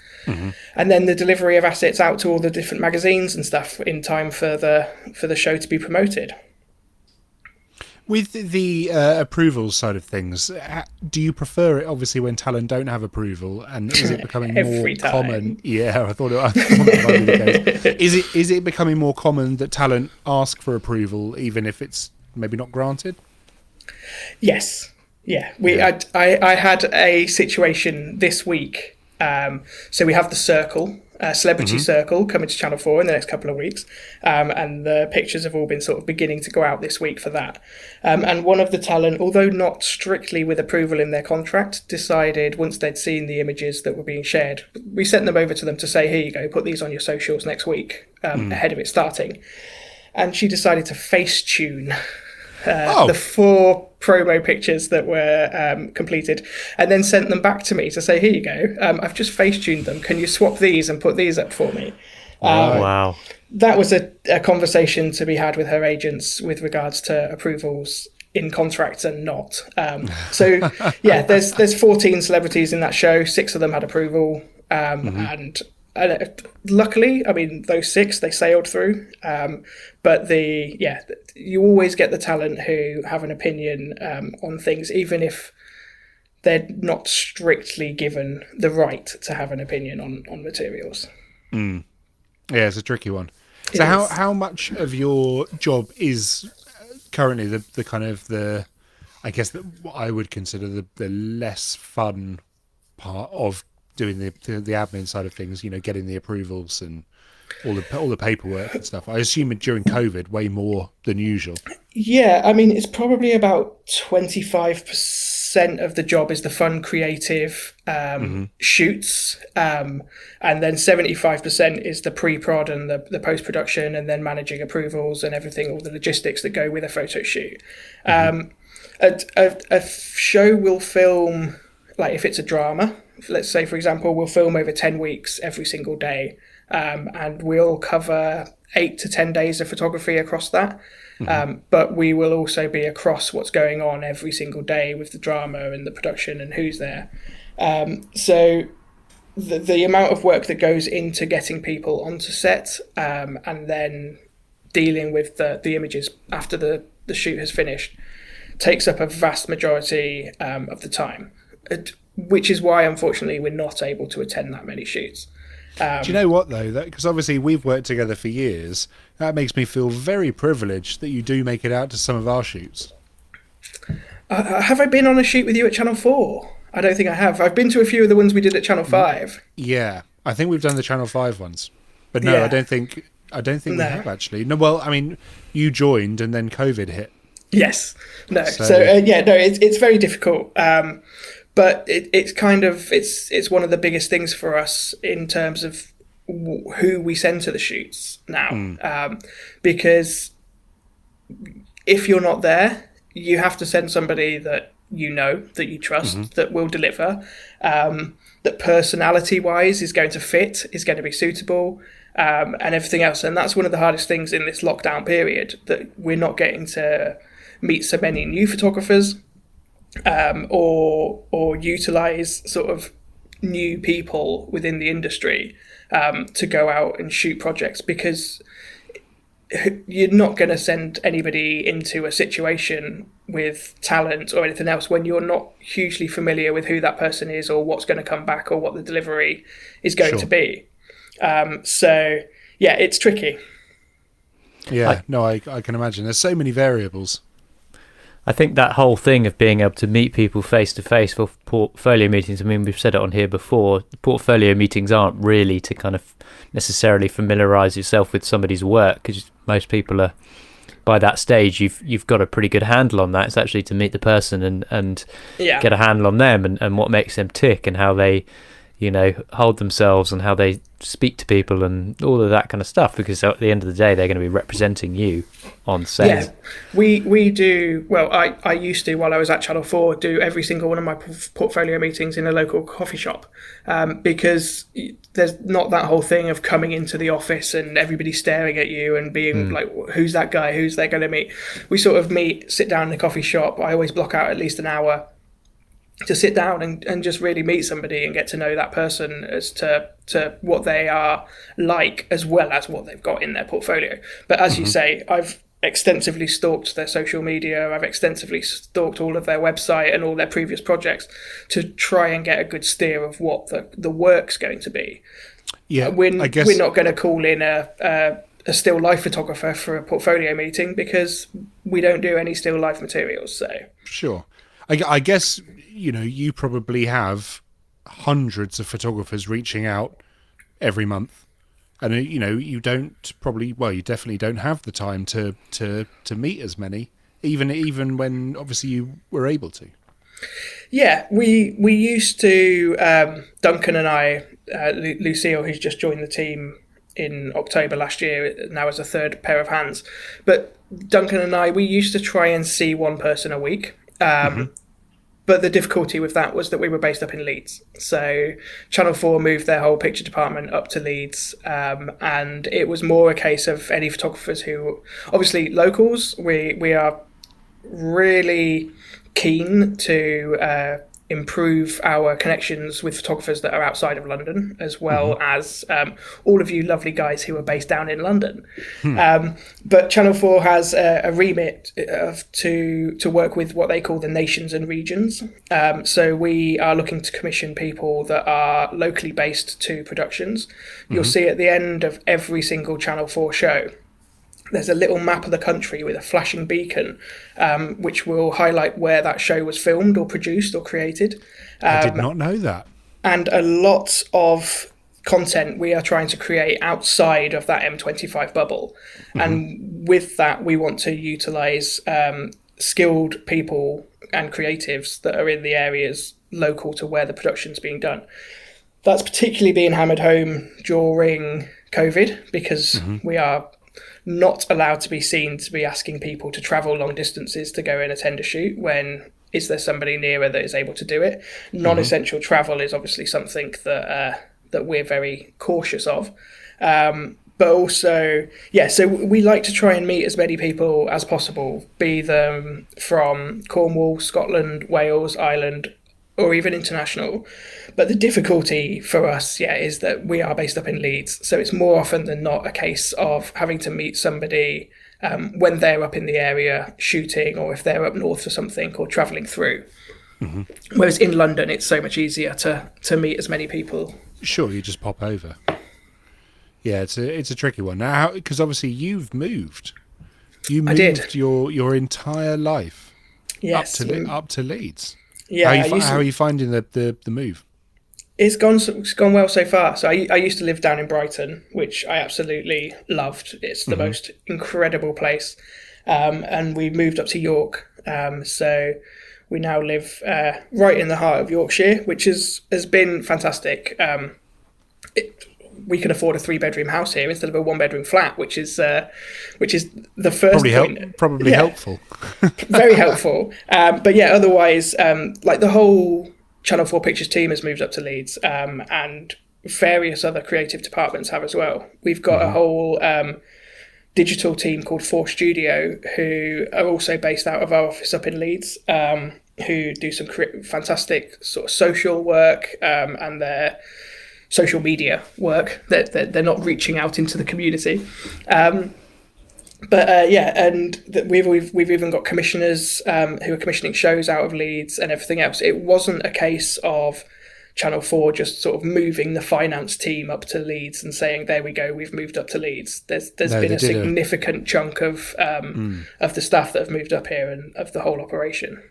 C: And then the delivery of assets out to all the different magazines and stuff in time for the show to be promoted.
A: With the approvals side of things, do you prefer it obviously when talent don't have approval, and is it becoming more common? Yeah, I thought it might be the case. Is it becoming more common that talent ask for approval even if it's maybe not granted?
C: Yes. Yeah. I had a situation this week. So we have the Circle, Celebrity Circle, coming to Channel 4 in the next couple of weeks. And the pictures have all been sort of beginning to go out this week for that. And one of the talent, although not strictly with approval in their contract, decided once they'd seen the images that were being shared, we sent them over to them to say, here you go, put these on your socials next week, ahead of it starting. And she decided to Facetune the 4 promo pictures that were completed, and then sent them back to me to say, here you go, I've just Facetuned them, can you swap these and put these up for me?
B: Wow.
C: That was a conversation to be had with her agents with regards to approvals in contracts and not. So yeah, there's 14 celebrities in that show. 6 of them had approval, and luckily, I mean, those 6 they sailed through. But you always get the talent who have an opinion on things, even if they're not strictly given the right to have an opinion on materials.
A: Yeah, it's a tricky one. So how much of your job is currently the kind of I guess what I would consider the less fun part of doing the admin side of things, getting the approvals and all the paperwork and stuff? I assume during COVID way more than usual.
C: Yeah, I mean, it's probably about 25% of the job is the fun, creative shoots, and then 75% is the pre-prod and the post-production, and then managing approvals and everything, all the logistics that go with a photo shoot. A show will film, like if it's a drama, let's say, for example, we'll film over 10 weeks every single day, and we'll cover 8 to 10 days of photography across that. But we will also be across what's going on every single day with the drama and the production and who's there. So the amount of work that goes into getting people onto set, and then dealing with the images after the shoot has finished, takes up a vast majority of the time, which is why, unfortunately, we're not able to attend that many shoots.
A: Do you know what, though? Because obviously we've worked together for years. That makes me feel very privileged that you do make it out to some of our shoots.
C: Have I been on a shoot with you at Channel 4? I don't think I have. I've been to a few of the ones we did at Channel 5.
A: Yeah, I think we've done the Channel 5 ones. But no,
C: Yeah.
A: I don't think we have, actually. No, well, I mean, you joined and then COVID hit.
C: Yes. No. It's very difficult. But it's kind of it's one of the biggest things for us in terms of who we send to the shoots now, because if you're not there, you have to send somebody that that you trust, that will deliver, that personality wise is going to fit, is going to be suitable, and everything else. And that's one of the hardest things in this lockdown period, that we're not getting to meet so many new photographers. Or utilize sort of new people within the industry to go out and shoot projects, because you're not going to send anybody into a situation with talent or anything else when you're not hugely familiar with who that person is or what's going to come back or what the delivery is going to be. So yeah, it's tricky.
A: Yeah, I can imagine. There's so many variables.
B: I think that whole thing of being able to meet people face to face for portfolio meetings, I mean, we've said it on here before, portfolio meetings aren't really to kind of necessarily familiarise yourself with somebody's work, because most people are, by that stage, you've got a pretty good handle on that. It's actually to meet the person and get a handle on them and what makes them tick and how they, hold themselves and how they speak to people and all of that kind of stuff, because at the end of the day, they're going to be representing you on set.
C: Yeah, we do. Well, I used to, while I was at Channel 4, do every single one of my portfolio meetings in a local coffee shop, because there's not that whole thing of coming into the office and everybody staring at you and being like, who's that guy? Who's they going to meet? We sort of sit down in the coffee shop. I always block out at least an hour to sit down and just really meet somebody and get to know that person as to what they are like, as well as what they've got in their portfolio. But as you say, I've extensively stalked their social media. I've extensively stalked all of their website and all their previous projects to try and get a good steer of what the work's going to be.
A: Yeah,
C: we're not going to call in a still life photographer for a portfolio meeting, because we don't do any still life materials. So
A: sure. I guess, you probably have hundreds of photographers reaching out every month. And, you definitely don't have the time to meet as many, even when obviously you were able to.
C: Yeah, we used to, Duncan and I, Lucille, who's just joined the team in October last year, now as a third pair of hands. But Duncan and I, we used to try and see one person a week. But the difficulty with that was that we were based up in Leeds. So Channel 4 moved their whole picture department up to Leeds. And it was more a case of any photographers who, obviously locals, we are really keen to improve our connections with photographers that are outside of London, as well as all of you lovely guys who are based down in London. But Channel 4 has a remit to work with what they call the nations and regions. So we are looking to commission people that are locally based to productions. You'll see at the end of every single Channel 4 show, there's a little map of the country with a flashing beacon, which will highlight where that show was filmed or produced or created.
A: I did not know that.
C: And a lot of content we are trying to create outside of that M25 bubble. And with that, we want to utilise skilled people and creatives that are in the areas local to where the production's being done. That's particularly being hammered home during COVID, because we are not allowed to be seen to be asking people to travel long distances to go and attend a shoot when is there somebody nearer that is able to do it. Non-essential travel is obviously something that we're very cautious of. But also, so we like to try and meet as many people as possible, be them from Cornwall, Scotland, Wales, Ireland, or even international. But the difficulty for us, is that we are based up in Leeds. So it's more often than not a case of having to meet somebody when they're up in the area shooting, or if they're up north for something or travelling through. Whereas in London, it's so much easier to meet as many people.
A: Sure, you just pop over. Yeah, it's a tricky one. Now, because obviously you've moved. You moved your entire life up to Leeds.
C: Yeah,
A: how are you finding the move?
C: It's gone well so far. So I used to live down in Brighton, which I absolutely loved. It's the most incredible place. And we moved up to York. So we now live right in the heart of Yorkshire, which has been fantastic. We can afford a 3-bedroom house here instead of a 1-bedroom flat, which is the first point.
A: Probably helpful.
C: Very helpful. But otherwise, like the whole Channel 4 Pictures team has moved up to Leeds, and various other creative departments have as well. We've got a whole digital team called 4 Studio, who are also based out of our office up in Leeds, who do some fantastic sort of social work, and their social media work that they're not reaching out into the community. And we've even got commissioners who are commissioning shows out of Leeds and everything else. It wasn't a case of Channel 4 just sort of moving the finance team up to Leeds and saying, there we go, we've moved up to Leeds. There's been a significant chunk of the staff that have moved up here and of the whole operation.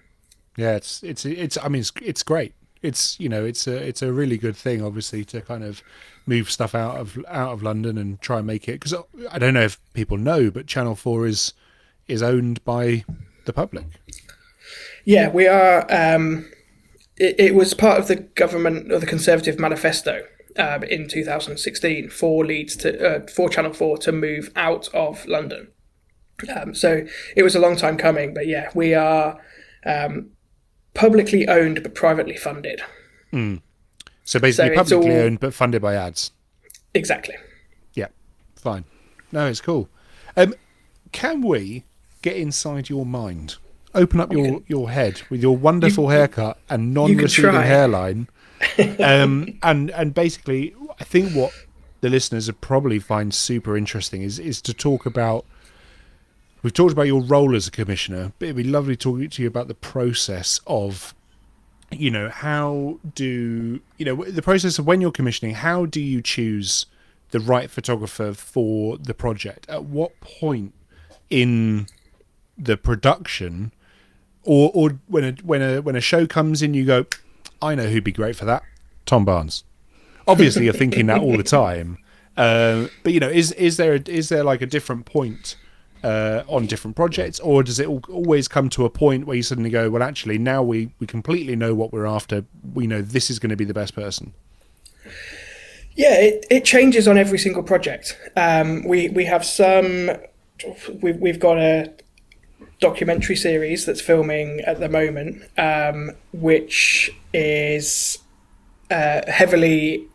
C: Yeah,
A: it's great. It's it's a really good thing, obviously, to kind of move stuff out of London and try and make it, because I don't know if people know, but Channel 4 is owned by the public.
C: Yeah, we are. It was part of the government or the Conservative manifesto in 2016 for Channel 4 to move out of London. So it was a long time coming, but we are publicly owned but privately funded.
A: So basically publicly owned but funded by ads.
C: Exactly.
A: Yeah, fine. No, it's cool. Can we get inside your mind? Open up your head with your wonderful haircut and non-receding hairline. And basically, I think what the listeners would probably find super interesting is to talk about. We've talked about your role as a commissioner, but it'd be lovely talking to you about the process of, how do, the process of when you're commissioning, how do you choose the right photographer for the project? At what point in the production, or when a show comes in, you go, I know who'd be great for that, Tom Barnes. Obviously, you're thinking that all the time, but is there like a different point on different projects, or does it always come to a point where you suddenly go, well, actually, now we completely know what we're after. We know this is going to be the best person.
C: Yeah, it changes on every single project. We have some. We've got a documentary series that's filming at the moment, which is heavily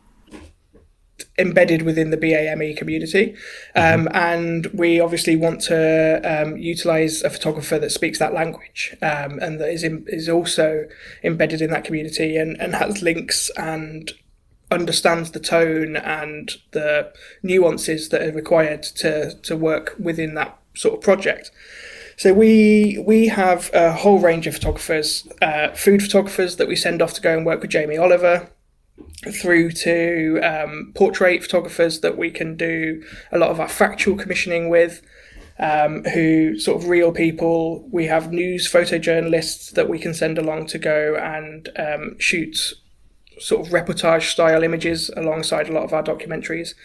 C: embedded within the BAME community. And we obviously want to utilize a photographer that speaks that language, and that is also embedded in that community and has links and understands the tone and the nuances that are required to work within that sort of project. So we have a whole range of photographers, food photographers that we send off to go and work with Jamie Oliver, through to portrait photographers that we can do a lot of our factual commissioning with, who sort of real people. We have news photojournalists that we can send along to go and shoot sort of reportage style images alongside a lot of our documentaries.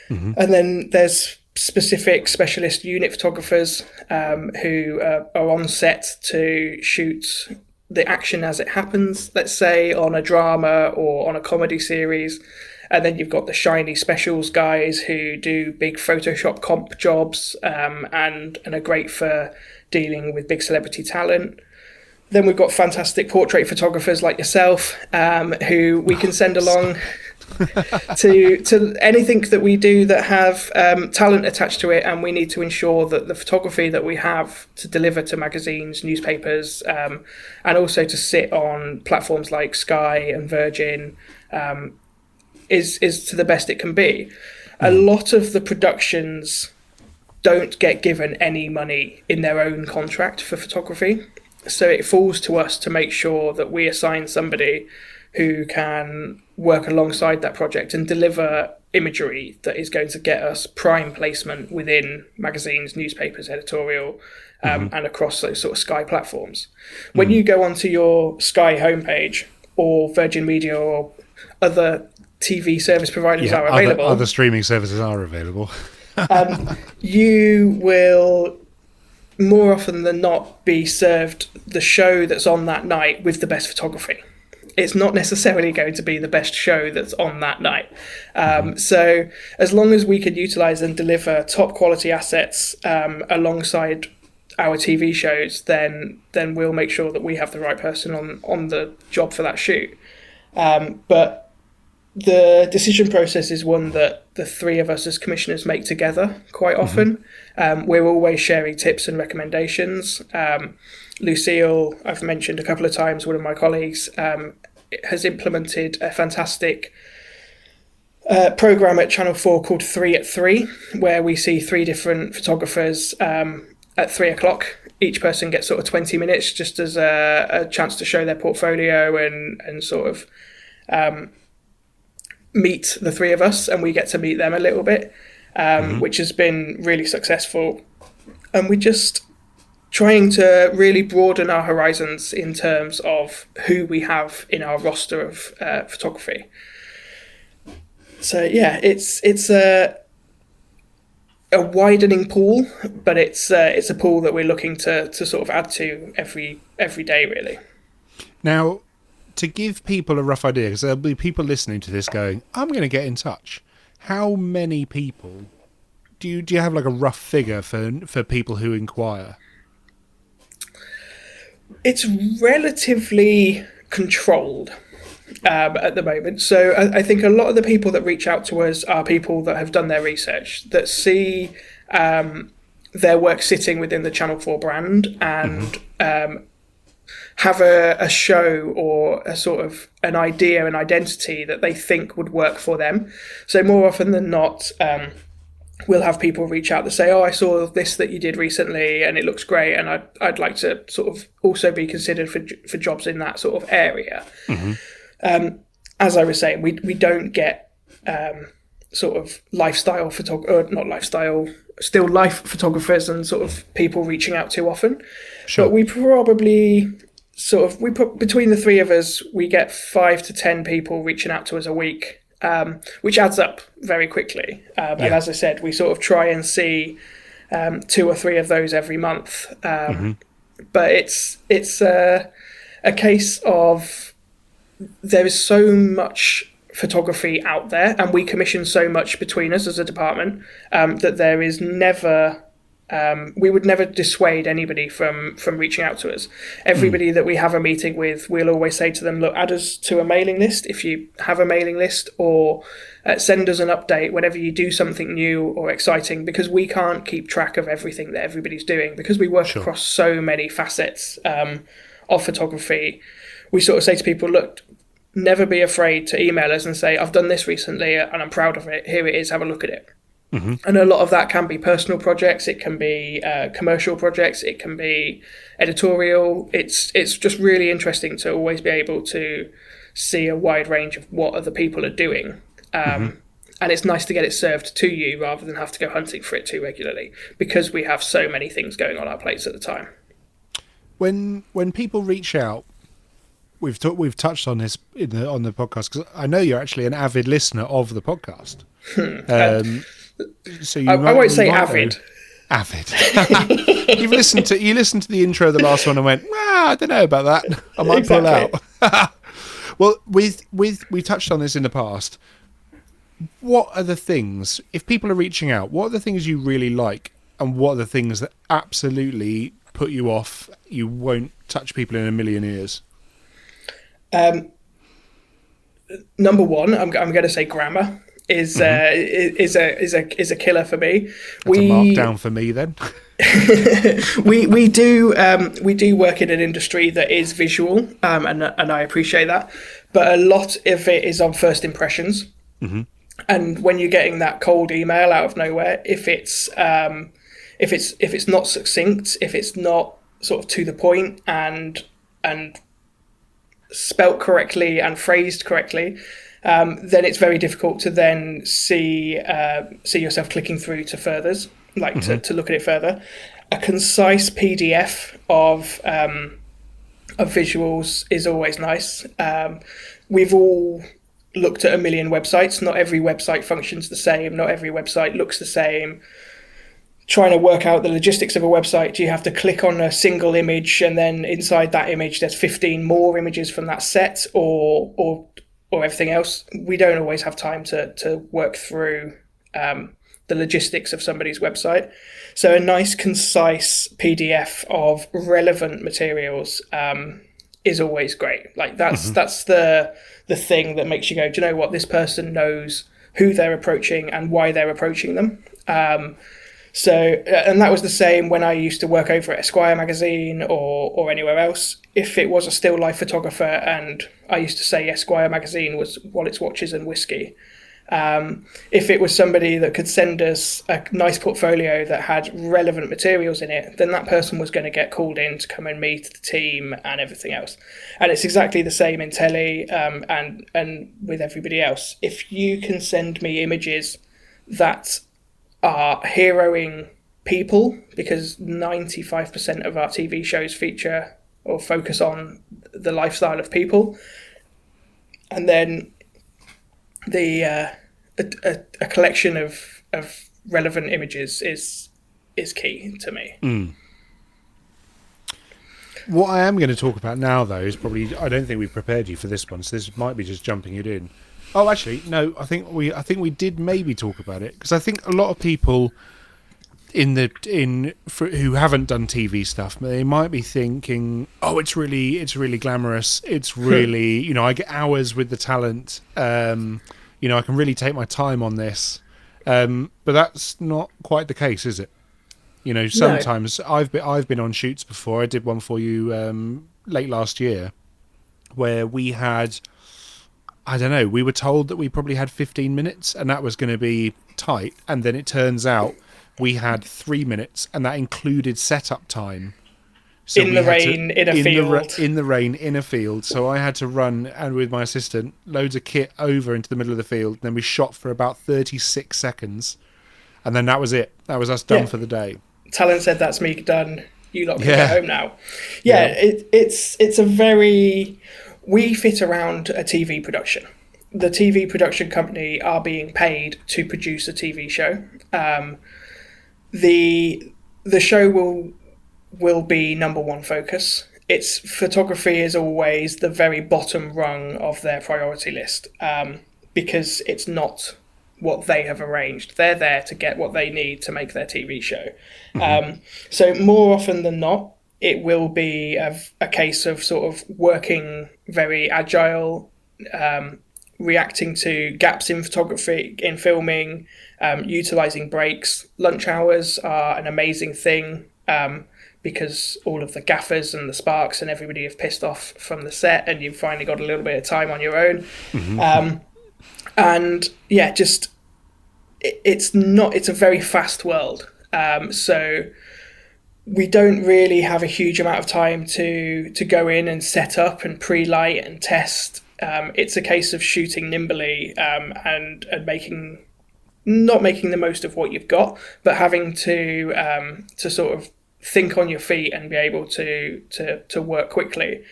C: And then there's specific specialist unit photographers who are on set to shoot the action as it happens, let's say on a drama or on a comedy series. And then you've got the shiny specials guys who do big Photoshop comp jobs and are great for dealing with big celebrity talent. Then we've got fantastic portrait photographers like yourself, who we can send along to anything that we do that have talent attached to it, and we need to ensure that the photography that we have to deliver to magazines, newspapers, and also to sit on platforms like Sky and Virgin is to the best it can be. A lot of the productions don't get given any money in their own contract for photography. So it falls to us to make sure that we assign somebody who can work alongside that project and deliver imagery that is going to get us prime placement within magazines, newspapers, editorial, and across those sort of Sky platforms. When you go onto your Sky homepage or Virgin Media or other TV service providers are available.
A: Other streaming services are available.
C: You will more often than not be served the show that's on that night with the best photography. It's not necessarily going to be the best show that's on that night. So as long as we can utilize and deliver top quality assets alongside our TV shows, then we'll make sure that we have the right person on the job for that shoot. But the decision process is one that the three of us as commissioners make together quite often. We're always sharing tips and recommendations. Lucille, I've mentioned a couple of times, one of my colleagues, has implemented a fantastic program at Channel 4 called 3 at 3, where we see three different photographers at 3 o'clock. Each person gets sort of 20 minutes just as a chance to show their portfolio and sort of meet the three of us, and we get to meet them a little bit, which has been really successful. And we're just trying to really broaden our horizons in terms of who we have in our roster of photography. So yeah, it's a widening pool, but it's a pool that we're looking to sort of add to every day, really.
A: Now, to give people a rough idea, because there'll be people listening to this going, I'm going to get in touch. How many people do you have like a rough figure for people who inquire?
C: It's relatively controlled at the moment. So I think a lot of the people that reach out to us are people that have done their research, that see their work sitting within the Channel 4 brand and have a show or a sort of an idea, an identity that they think would work for them. So more often than not, we'll have people reach out to say, I saw this that you did recently and it looks great, and I'd like to sort of also be considered for jobs in that sort of area. As I was saying, we don't get sort of lifestyle not lifestyle, still life photographers and sort of people reaching out too often. Sure. But we probably we put between the three of us, we get 5 to 10 people reaching out to us a week, which adds up very quickly. And as I said, we sort of try and see 2 or 3 of those every month. But it's a case of there is so much photography out there, and we commission so much between us as a department, that there is never We would never dissuade anybody from reaching out to us. Everybody that we have a meeting with, we'll always say to them, look, add us to a mailing list if you have a mailing list, or send us an update whenever you do something new or exciting, because we can't keep track of everything that everybody's doing, because we work across so many facets of photography. We sort of say to people, look, never be afraid to email us and say, I've done this recently and I'm proud of it. Here it is, have a look at it. Mm-hmm. And a lot of that can be personal projects, it can be commercial projects, it can be editorial. It's just really interesting to always be able to see a wide range of what other people are doing. And it's nice to get it served to you rather than have to go hunting for it too regularly, because we have so many things going on our plates at the time.
A: When people reach out, we've touched on this on the podcast, because I know you're actually an avid listener of the podcast. So I
C: won't say avid.
A: Avid. You listened to the intro of the last one and went, I don't know about that. I might pull out. Well, we touched on this in the past. What are the things, if people are reaching out, what are the things you really like, and what are the things that absolutely put you off? You won't touch people in a million years.
C: Number one, I'm going to say grammar is a killer for me.
A: That's a markdown for me then.
C: we do work in an industry that is visual, and I appreciate that, but a lot of it is on first impressions. Mm-hmm. And when you're getting that cold email out of nowhere, if it's not succinct, if it's not sort of to the point and spelt correctly and phrased correctly, then it's very difficult to then see yourself clicking through to furthers, like to look at it further. A concise PDF of visuals is always nice. We've all looked at a million websites. Not every website functions the same. Not every website looks the same. Trying to work out the logistics of a website, do you have to click on a single image and then inside that image there's 15 more images from that set, or everything else? We don't always have time to work through the logistics of somebody's website. So a nice concise PDF of relevant materials is always great. Like that's the thing that makes you go, do you know what, this person knows who they're approaching and why they're approaching them. So, and that was the same when I used to work over at Esquire magazine or anywhere else. If it was a still life photographer, and I used to say Esquire magazine was wallets, watches and whiskey. If it was somebody that could send us a nice portfolio that had relevant materials in it, then that person was going to get called in to come and meet the team and everything else. And it's exactly the same in telly and with everybody else. If you can send me images that are heroing people, because 95% of our TV shows feature or focus on the lifestyle of people, and then a collection of relevant images is key to me.
A: What I am going to talk about now, though, is probably, I don't think we've prepared you for this one, so this might be just jumping it in. Oh, actually, no. I think we did maybe talk about it, because I think a lot of people who haven't done TV stuff, they might be thinking, oh, it's really glamorous. It's really, I get hours with the talent. I can really take my time on this. But that's not quite the case, is it? Sometimes no. I've been on shoots before. I did one for you late last year, where we had, I don't know, we were told that we probably had 15 minutes and that was going to be tight. And then it turns out we had 3 minutes, and that included setup time. So
C: in the rain, in a field.
A: In the rain, in a field. So I had to run, and with my assistant, loads of kit over into the middle of the field. And then we shot for about 36 seconds. And then that was it. That was us done for the day.
C: Talent said, that's me done. You lot can get home now. It's a very... We fit around a TV production. The TV production company are being paid to produce a TV show. The show will be number one focus. Its photography is always the very bottom rung of their priority list, because it's not what they have arranged. They're there to get what they need to make their TV show. So more often than not, it will be a case of sort of working very agile, reacting to gaps in photography, in filming, utilizing breaks. Lunch hours are an amazing thing, because all of the gaffers and the sparks and everybody have pissed off from the set, and you've finally got a little bit of time on your own. And yeah, just it's a very fast world. So we don't really have a huge amount of time to go in and set up and pre-light and test. It's a case of shooting nimbly, and not making the most of what you've got, but having to sort of think on your feet and be able to work quickly,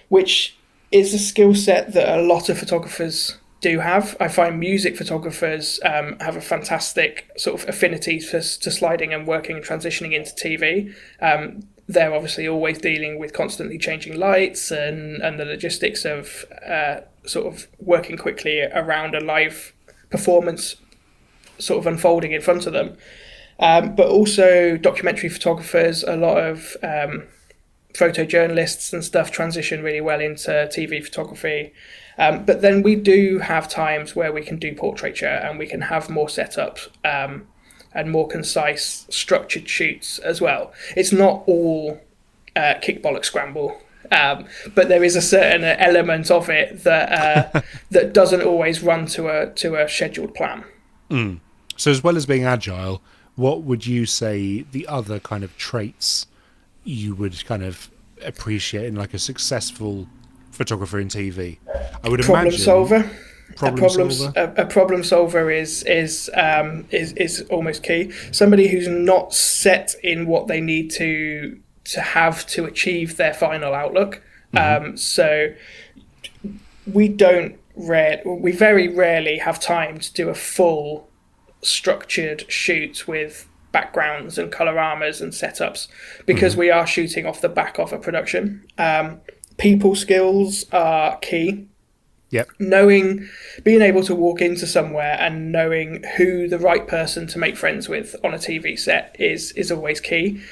C: which is a skill set that a lot of photographers do have. I find music photographers have a fantastic sort of affinity to sliding and working and transitioning into TV. They're obviously always dealing with constantly changing lights and the logistics of sort of working quickly around a live performance sort of unfolding in front of them. But also documentary photographers, a lot of photojournalists and stuff transition really well into TV photography. But then we do have times where we can do portraiture and we can have more setups and more concise, structured shoots as well. It's not all kick bollock scramble, but there is a certain element of it that that doesn't always run to a scheduled plan.
A: So as well as being agile, what would you say the other kind of traits you would kind of appreciate in like a successful photographer in TV? I would
C: Problem
A: imagine
C: solver.
A: solver.
C: A problem solver is almost key. Somebody who's not set in what they need to have to achieve their final outlook. So we very rarely have time to do a full structured shoot with backgrounds and coloramas and setups, because we are shooting off the back of a production. People skills are key.
A: Yep.
C: Being able to walk into somewhere and knowing who the right person to make friends with on a TV set is always key.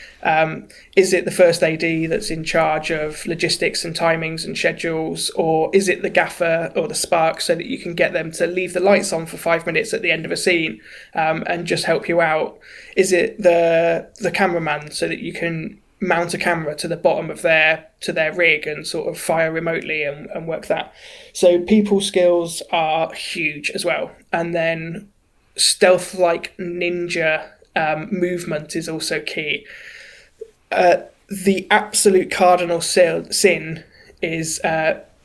C: Is it the first AD that's in charge of logistics and timings and schedules, or is it the gaffer or the spark, so that you can get them to leave the lights on for 5 minutes at the end of a scene and just help you out? Is it the cameraman, so that you can mount a camera to the bottom of their rig and sort of fire remotely and work that? So people skills are huge as well. And then stealth-like ninja movement is also key. The absolute cardinal sin is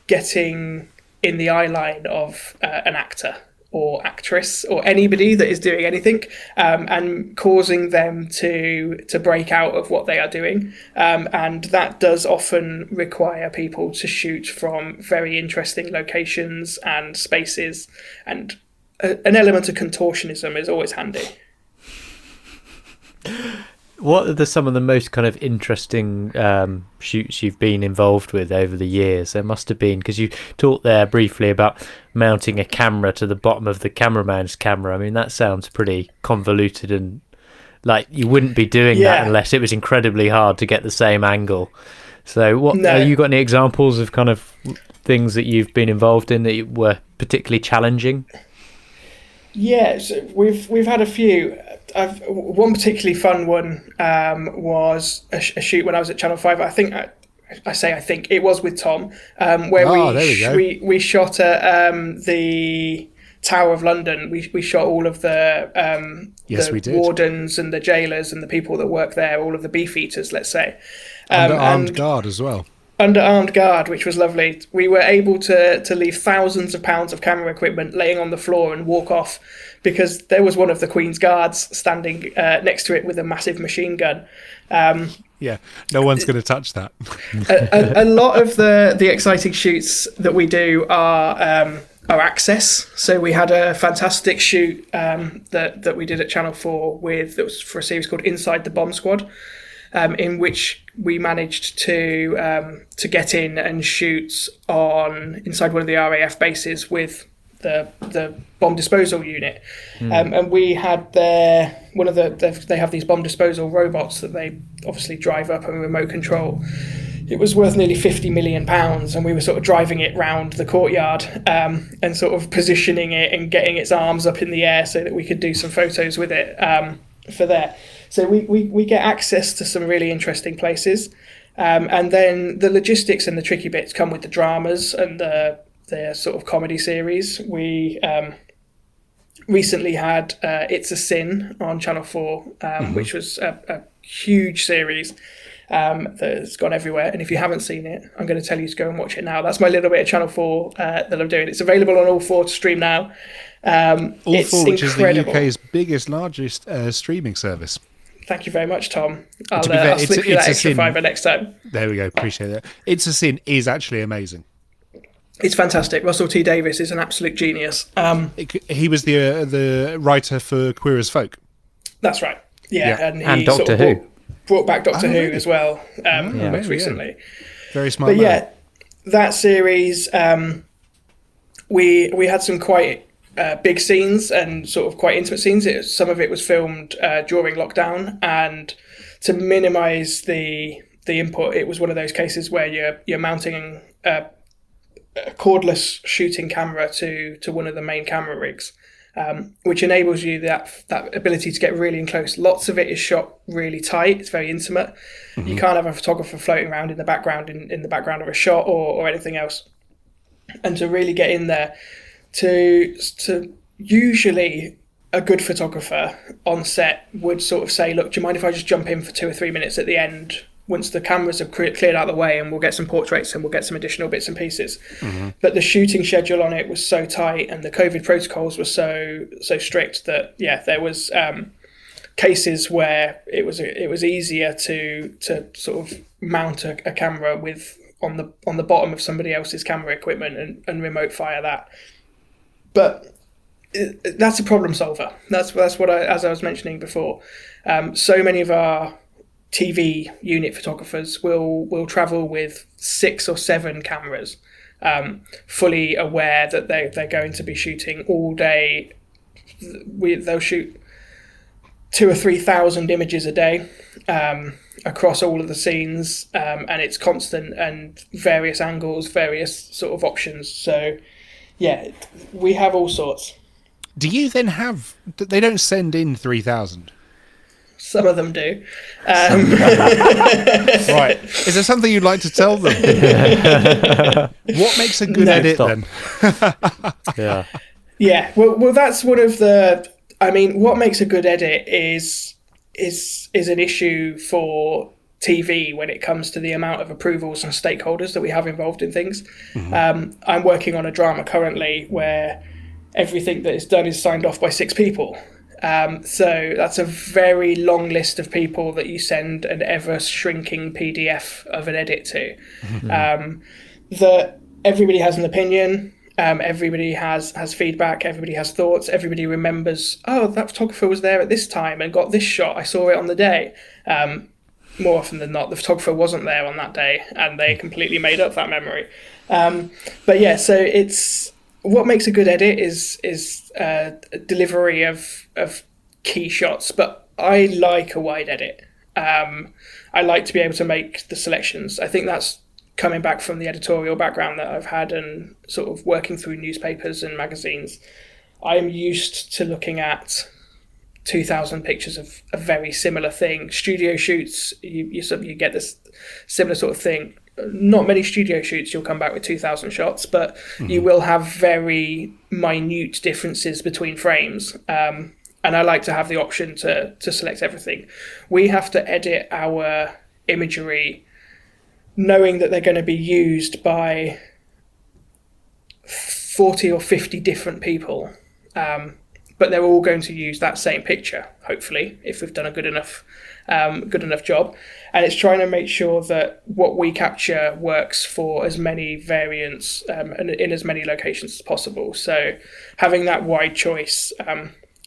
C: getting in the eye line of an actor or actress or anybody that is doing anything, and causing them to break out of what they are doing. And that does often require people to shoot from very interesting locations and spaces, and an element of contortionism is always handy.
B: What are some of the most kind of interesting shoots you've been involved with over the years? There must have been, because you talked there briefly about mounting a camera to the bottom of the cameraman's camera. I mean, that sounds pretty convoluted, and like you wouldn't be doing that unless it was incredibly hard to get the same angle. So have you got any examples of kind of things that you've been involved in that were particularly challenging?
C: Yeah, so we've had a few. One particularly fun one was a shoot when I was at Channel 5. I think it was with Tom, where we shot at the Tower of London. We shot all of the wardens and the jailers and the people that work there, all of the beefeaters, let's say.
A: Under armed guard as well.
C: Under armed guard, which was lovely. We were able to leave thousands of pounds of camera equipment laying on the floor and walk off, because there was one of the Queen's Guards standing next to it with a massive machine gun.
A: Yeah, no one's going to touch that.
C: a lot of the exciting shoots that we do are access. So we had a fantastic shoot that we did at Channel 4 that was for a series called Inside the Bomb Squad, in which we managed to get in and shoot inside one of the RAF bases with the bomb disposal unit, and we had they have these bomb disposal robots that they obviously drive up and remote control. It was worth nearly £50 million, and we were sort of driving it round the courtyard and sort of positioning it and getting its arms up in the air so that we could do some photos with it for there. So we get access to some really interesting places. And then the logistics and the tricky bits come with the dramas and the sort of comedy series. We recently had It's a Sin on Channel 4, which was a huge series that's gone everywhere. And if you haven't seen it, I'm going to tell you to go and watch it now. That's my little bit of Channel 4 that I'm doing. It's available on All 4 to stream now.
A: All 4, which
C: incredible.
A: is the UK's biggest, largest streaming service.
C: Thank you very much, Tom. I'll
A: fair,
C: slip you that extra £5 next time.
A: There we go. Appreciate that. It's a Sin is actually amazing.
C: It's fantastic. Russell T Davies is an absolute genius.
A: He was the writer for Queer as Folk.
C: That's right. Yeah.
B: And
C: he
B: Doctor Who.
C: Brought back Doctor Who
A: really?
C: as well most recently.
A: Very smart.
C: But yeah, that series, we had some quite big scenes and sort of quite intimate scenes. Some of it was filmed during lockdown, and to minimise the input, it was one of those cases where you're mounting a cordless shooting camera to one of the main camera rigs, which enables you that ability to get really in close. Lots of it is shot really tight. It's very intimate. You can't have a photographer floating around in the background in the background of a shot or anything else. And to really get in there, to usually a good photographer on set would sort of say, look, do you mind if I just jump in for 2 or 3 minutes at the end once the cameras have cleared out of the way, and we'll get some portraits and we'll get some additional bits and pieces. But the shooting schedule on it was so tight, and the COVID protocols were so strict that there was cases where it was easier to sort of mount a camera on the bottom of somebody else's camera equipment and remote fire that. But that's a problem solver. That's what as I was mentioning before. So many of our TV unit photographers will travel with 6 or 7 cameras, fully aware that they're going to be shooting all day. They'll shoot 2,000 or 3,000 images a day across all of the scenes, and it's constant and various angles, various sort of options. So yeah, we have all sorts.
A: Do you then have? They don't send in 3,000.
C: Some of them do.
A: Right. Is there something you'd like to tell them? What makes a good edit then?
B: Yeah.
C: Yeah. Well, that's one of the. I mean, what makes a good edit is an issue for TV when it comes to the amount of approvals and stakeholders that we have involved in things. I'm working on a drama currently where everything that is done is signed off by 6 people. So that's a very long list of people that you send an ever shrinking PDF of an edit to. That everybody has an opinion, everybody has feedback, everybody has thoughts, everybody remembers, oh, that photographer was there at this time and got this shot, I saw it on the day. More often than not, the photographer wasn't there on that day and they completely made up that memory. But yeah, so it's what makes a good edit is delivery of key shots. But I like a wide edit. I like to be able to make the selections. I think that's coming back from the editorial background that I've had and sort of working through newspapers and magazines. I'm used to looking at 2,000 pictures of a very similar thing. Studio shoots, you get this similar sort of thing. Not many studio shoots you'll come back with 2,000 shots, but you will have very minute differences between frames. And I like to have the option to select everything. We have to edit our imagery knowing that they're going to be used by 40 or 50 different people. But they're all going to use that same picture, hopefully, if we've done a good enough job. And it's trying to make sure that what we capture works for as many variants and in as many locations as possible. So having that wide choice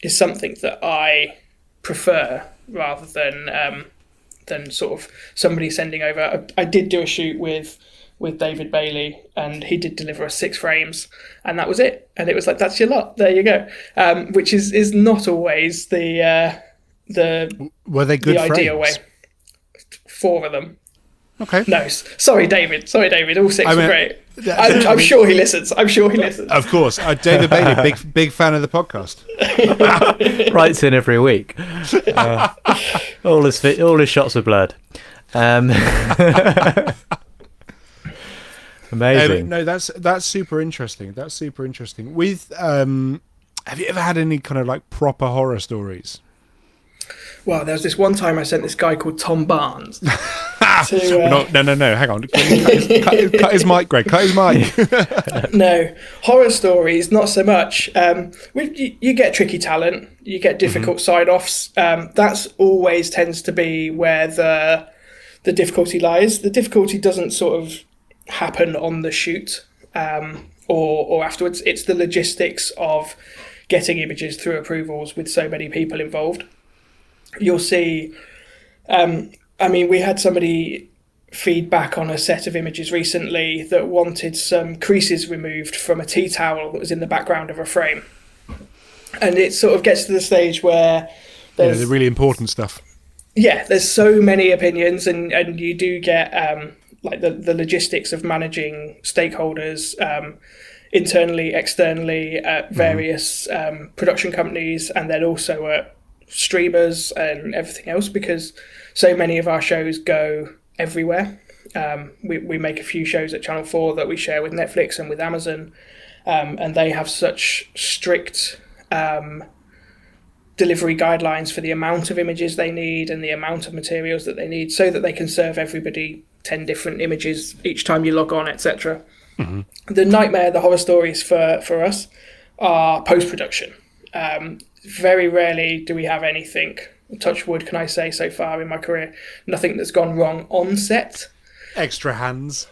C: is something that I prefer rather than sort of somebody sending over. I did do a shoot with with David Bailey, and he did deliver us 6 frames, and that was it. And it was like, that's your lot. There you go. Which is not always the
A: were they good
C: the ideal
A: frames?
C: way. 4 of them.
A: Okay.
C: No, sorry, David. All 6 were great.
A: I
C: I'm
A: mean-
C: sure he listens. I'm sure he listens.
A: Of course, David Bailey, big fan of the podcast.
B: Writes in every week. All his shots of blood. Amazing.
A: No, that's super interesting. That's super interesting. With have you ever had any kind of like proper horror stories?
C: Well, there was this one time I sent this guy called Tom Barnes.
A: No. Hang on. Cut his mic, Greg. Cut his mic.
C: No, horror stories, not so much. You get tricky talent, you get difficult sign-offs. That's always tends to be where the difficulty lies. The difficulty doesn't sort of happen on the shoot or afterwards. It's the logistics of getting images through approvals with so many people involved. You'll see, we had somebody feedback on a set of images recently that wanted some creases removed from a tea towel that was in the background of a frame. And it sort of gets to the stage where there's
A: the really important stuff.
C: Yeah, there's so many opinions, and you do get like the logistics of managing stakeholders internally, externally at various production companies, and then also at streamers and everything else, because so many of our shows go everywhere. We make a few shows at Channel 4 that we share with Netflix and with Amazon, and they have such strict delivery guidelines for the amount of images they need and the amount of materials that they need, so that they can serve everybody 10 different images each time you log on, etc. The nightmare, the horror stories for us are post-production. Very rarely do we have anything, touch wood can I say so far in my career, nothing that's gone wrong on set.
A: Extra hands.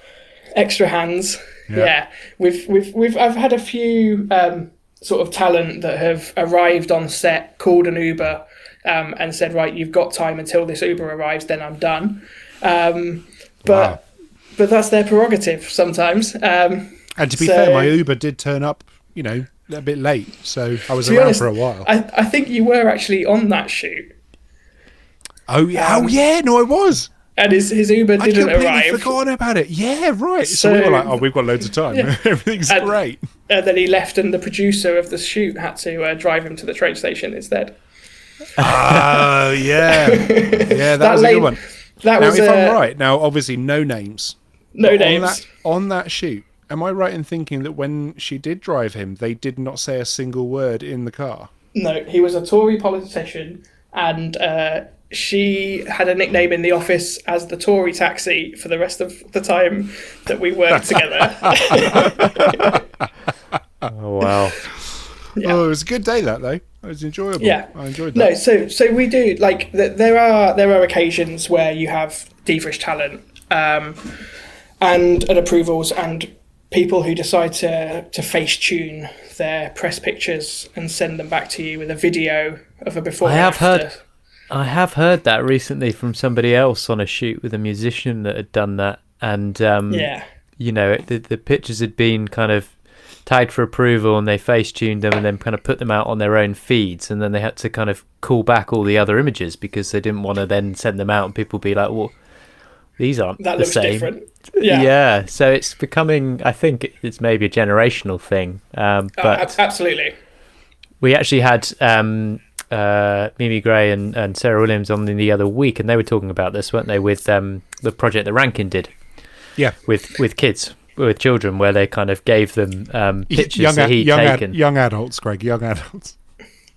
C: Yeah. I've had a few sort of talent that have arrived on set, called an Uber, and said, right, you've got time until this Uber arrives, then I'm done. But that's their prerogative sometimes.
A: And to be fair, my Uber did turn up, a bit late, so I was around for a while.
C: I think you were actually on that shoot.
A: Oh yeah, no, I was.
C: And his Uber didn't arrive.
A: I completely forgotten about it. Yeah, right. So we were like, we've got loads of time. Yeah. Everything's great.
C: And then he left, and the producer of the shoot had to drive him to the train station instead.
A: Oh, yeah. Yeah, that was a good one. If I'm right, now obviously no names.
C: No names.
A: On that shoot, am I right in thinking that when she did drive him, they did not say a single word in the car?
C: No, he was a Tory politician, and she had a nickname in the office as the Tory taxi for the rest of the time that we worked together.
B: Oh, wow.
C: Yeah.
A: Oh, it was a good day, that, though. It was enjoyable.
C: Yeah.
A: I enjoyed that.
C: No, so we do, like, there are occasions where you have divish talent and approvals and people who decide to face tune their press pictures and send them back to you with a video of a before and after.
B: I have heard that recently from somebody else on a shoot with a musician that had done that, and the pictures had been kind of tagged for approval, and they face tuned them and then kind of put them out on their own feeds, and then they had to kind of call back all the other images because they didn't want to then send them out and people be like, well, these aren't
C: that
B: the
C: looks
B: same.
C: Different.
B: Yeah, so it's becoming, I think it's maybe a generational thing, but
C: absolutely.
B: We actually had Mimi Gray and Sarah Williams on the other week, and they were talking about this, weren't they, with the project that Rankin did?
A: Yeah,
B: with kids, with children, where they kind of gave them pictures that he'd taken.
A: Young adults, Greg, young adults.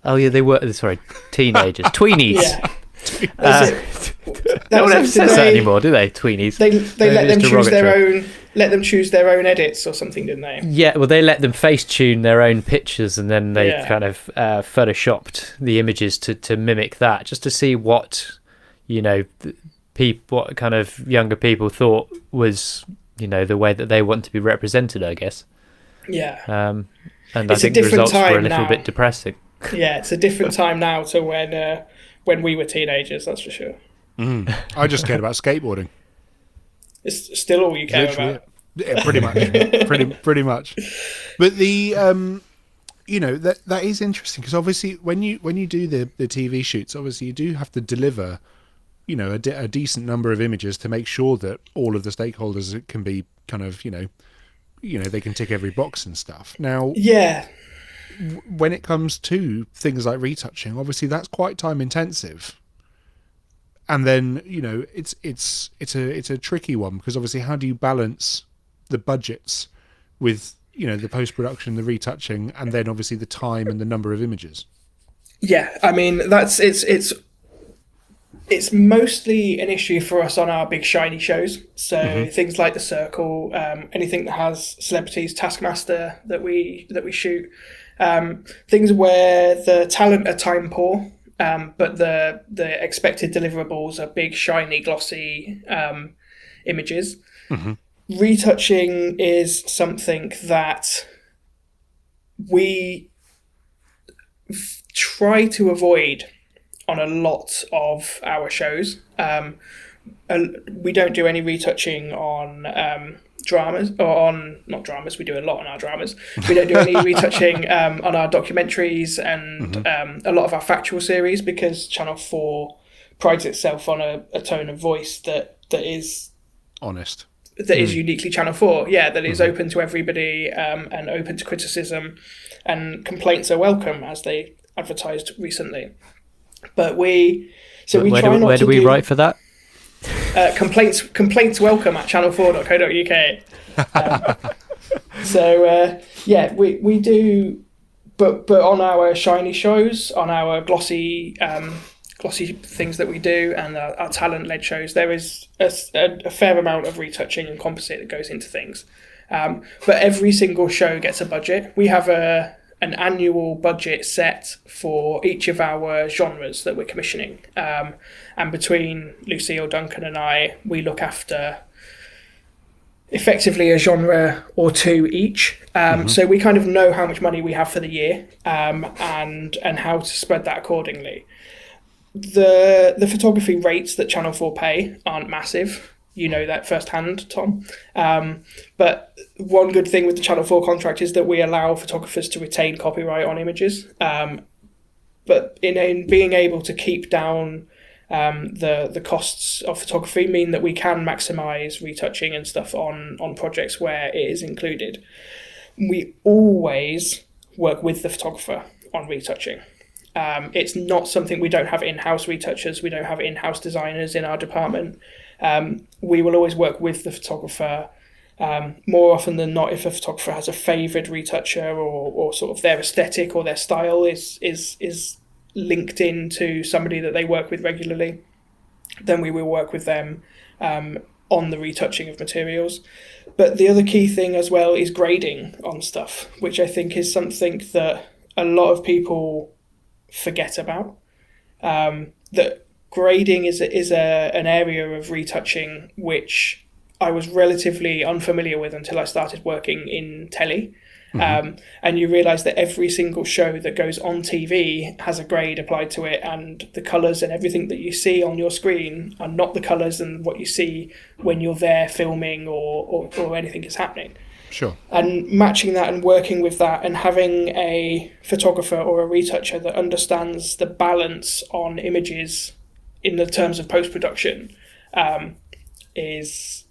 B: Oh yeah, they were. Sorry, teenagers, tweenies.
C: Yeah.
B: No one ever says that anymore, do they? Tweenies.
C: They let them choose their own. Let them choose their own edits or something, didn't they?
B: Yeah, well, they let them face tune their own pictures, and then they kind of photoshopped the images to mimic that, just to see what what kind of younger people thought was the way that they want to be represented, I guess.
C: Yeah.
B: And I think the results were a little bit depressing.
C: Yeah, it's a different time now to when we were teenagers, that's for sure.
A: I just cared about skateboarding.
C: It's still all you care about.
A: Yeah, pretty much, pretty much. But the that is interesting because obviously when you do the TV shoots, obviously you do have to deliver, a decent number of images to make sure that all of the stakeholders can be kind of they can tick every box and stuff. Now,
C: yeah,
A: when it comes to things like retouching, obviously that's quite time intensive. And then it's a tricky one because obviously how do you balance the budgets with the post-production, the retouching, and then obviously the time and the number of images?
C: Yeah, I mean it's mostly an issue for us on our big shiny shows. So things like The Circle, anything that has celebrities, Taskmaster that we shoot, things where the talent are time poor, but the expected deliverables are big, shiny, glossy images. Retouching is something that we try to avoid on a lot of our shows. We don't do any retouching on dramas, or not dramas. We do a lot on our dramas. We don't do any retouching on our documentaries and a lot of our factual series because Channel 4 prides itself on a tone of voice that is
A: honest.
C: That is uniquely Channel 4, that is open to everybody and open to criticism, and complaints are welcome, as they advertised recently. But where do we
B: write for that?
C: Complaints welcome at channel4.co.uk. We do, but on our shiny shows, on our glossy things that we do, and our talent-led shows, there is a fair amount of retouching and composite that goes into things. But every single show gets a budget. We have an annual budget set for each of our genres that we're commissioning. And between Lucille, Duncan and I, we look after effectively a genre or two each. So we kind of know how much money we have for the year and how to spread that accordingly. The photography rates that Channel 4 pay aren't massive. You know that firsthand, Tom. But one good thing with the Channel 4 contract is that we allow photographers to retain copyright on images. But in being able to keep down the costs of photography mean that we can maximise retouching and stuff on projects where it is included. We always work with the photographer on retouching. It's not something, we don't have in-house retouchers, we don't have in-house designers in our department. We will always work with the photographer. More often than not, if a photographer has a favoured retoucher or sort of their aesthetic or their style is linked into somebody that they work with regularly, then we will work with them on the retouching of materials. But the other key thing as well is grading on stuff, which I think is something that a lot of people forget about. That grading is an area of retouching which I was relatively unfamiliar with until I started working in telly. And you realise that every single show that goes on TV has a grade applied to it, and the colours and everything that you see on your screen are not the colours and what you see when you're there filming or anything is happening.
A: Sure.
C: And matching that and working with that and having a photographer or a retoucher that understands the balance on images in the terms of post-production is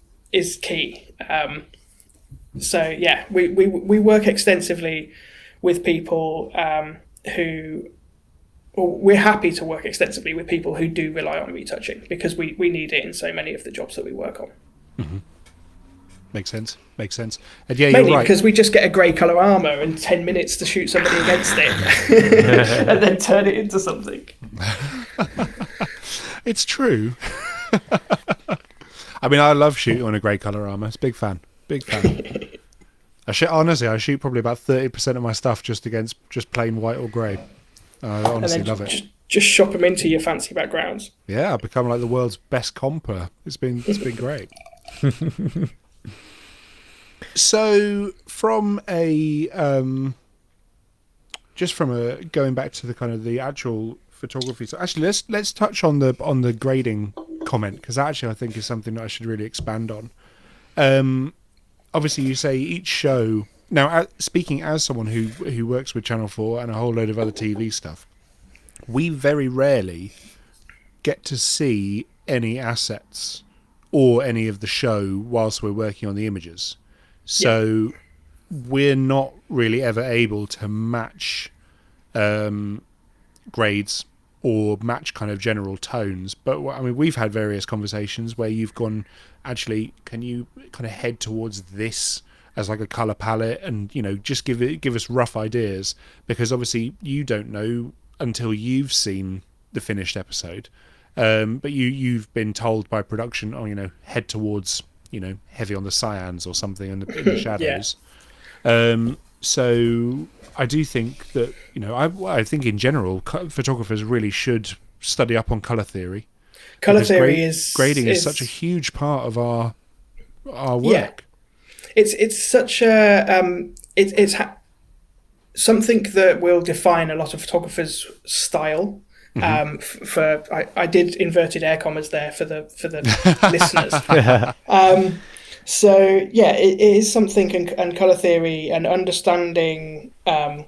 C: key. We work extensively with people we're happy to work extensively with people who do rely on retouching because we need it in so many of the jobs that we work on.
A: Makes sense. And yeah,
C: mainly
A: you're right.
C: Because we just get a grey colour armour and 10 minutes to shoot somebody against it and then turn it into something.
A: It's true. I mean, I love shooting on a grey colour armour. It's big fan. I shoot probably about 30% of my stuff just plain white or grey. I honestly love it.
C: Just shop them into your fancy backgrounds.
A: Yeah, I've become like the world's best comper. It's been great. So from going back to the kind of the actual photography. So actually, let's touch on the grading comment, because actually I think is something that I should really expand on. obviously you say each show. Now, speaking as someone who works with Channel 4 and a whole load of other TV stuff, we very rarely get to see any assets or any of the show whilst we're working on the images. So we're not really ever able to match grades or match kind of general tones. But I mean, we've had various conversations where you've gone, actually, can you kind of head towards this as like a color palette, and just give us rough ideas, because obviously you don't know until you've seen the finished episode. But you've been told by production, head towards heavy on the cyans or something in the shadows. So I do think that I think in general photographers really should study up on color theory.
C: Color theory
A: grading is such a huge part of our work.
C: Yeah. It's such a something that will define a lot of photographers' style. I did inverted air commas there for the listeners. So yeah, it is something, and color theory and understanding a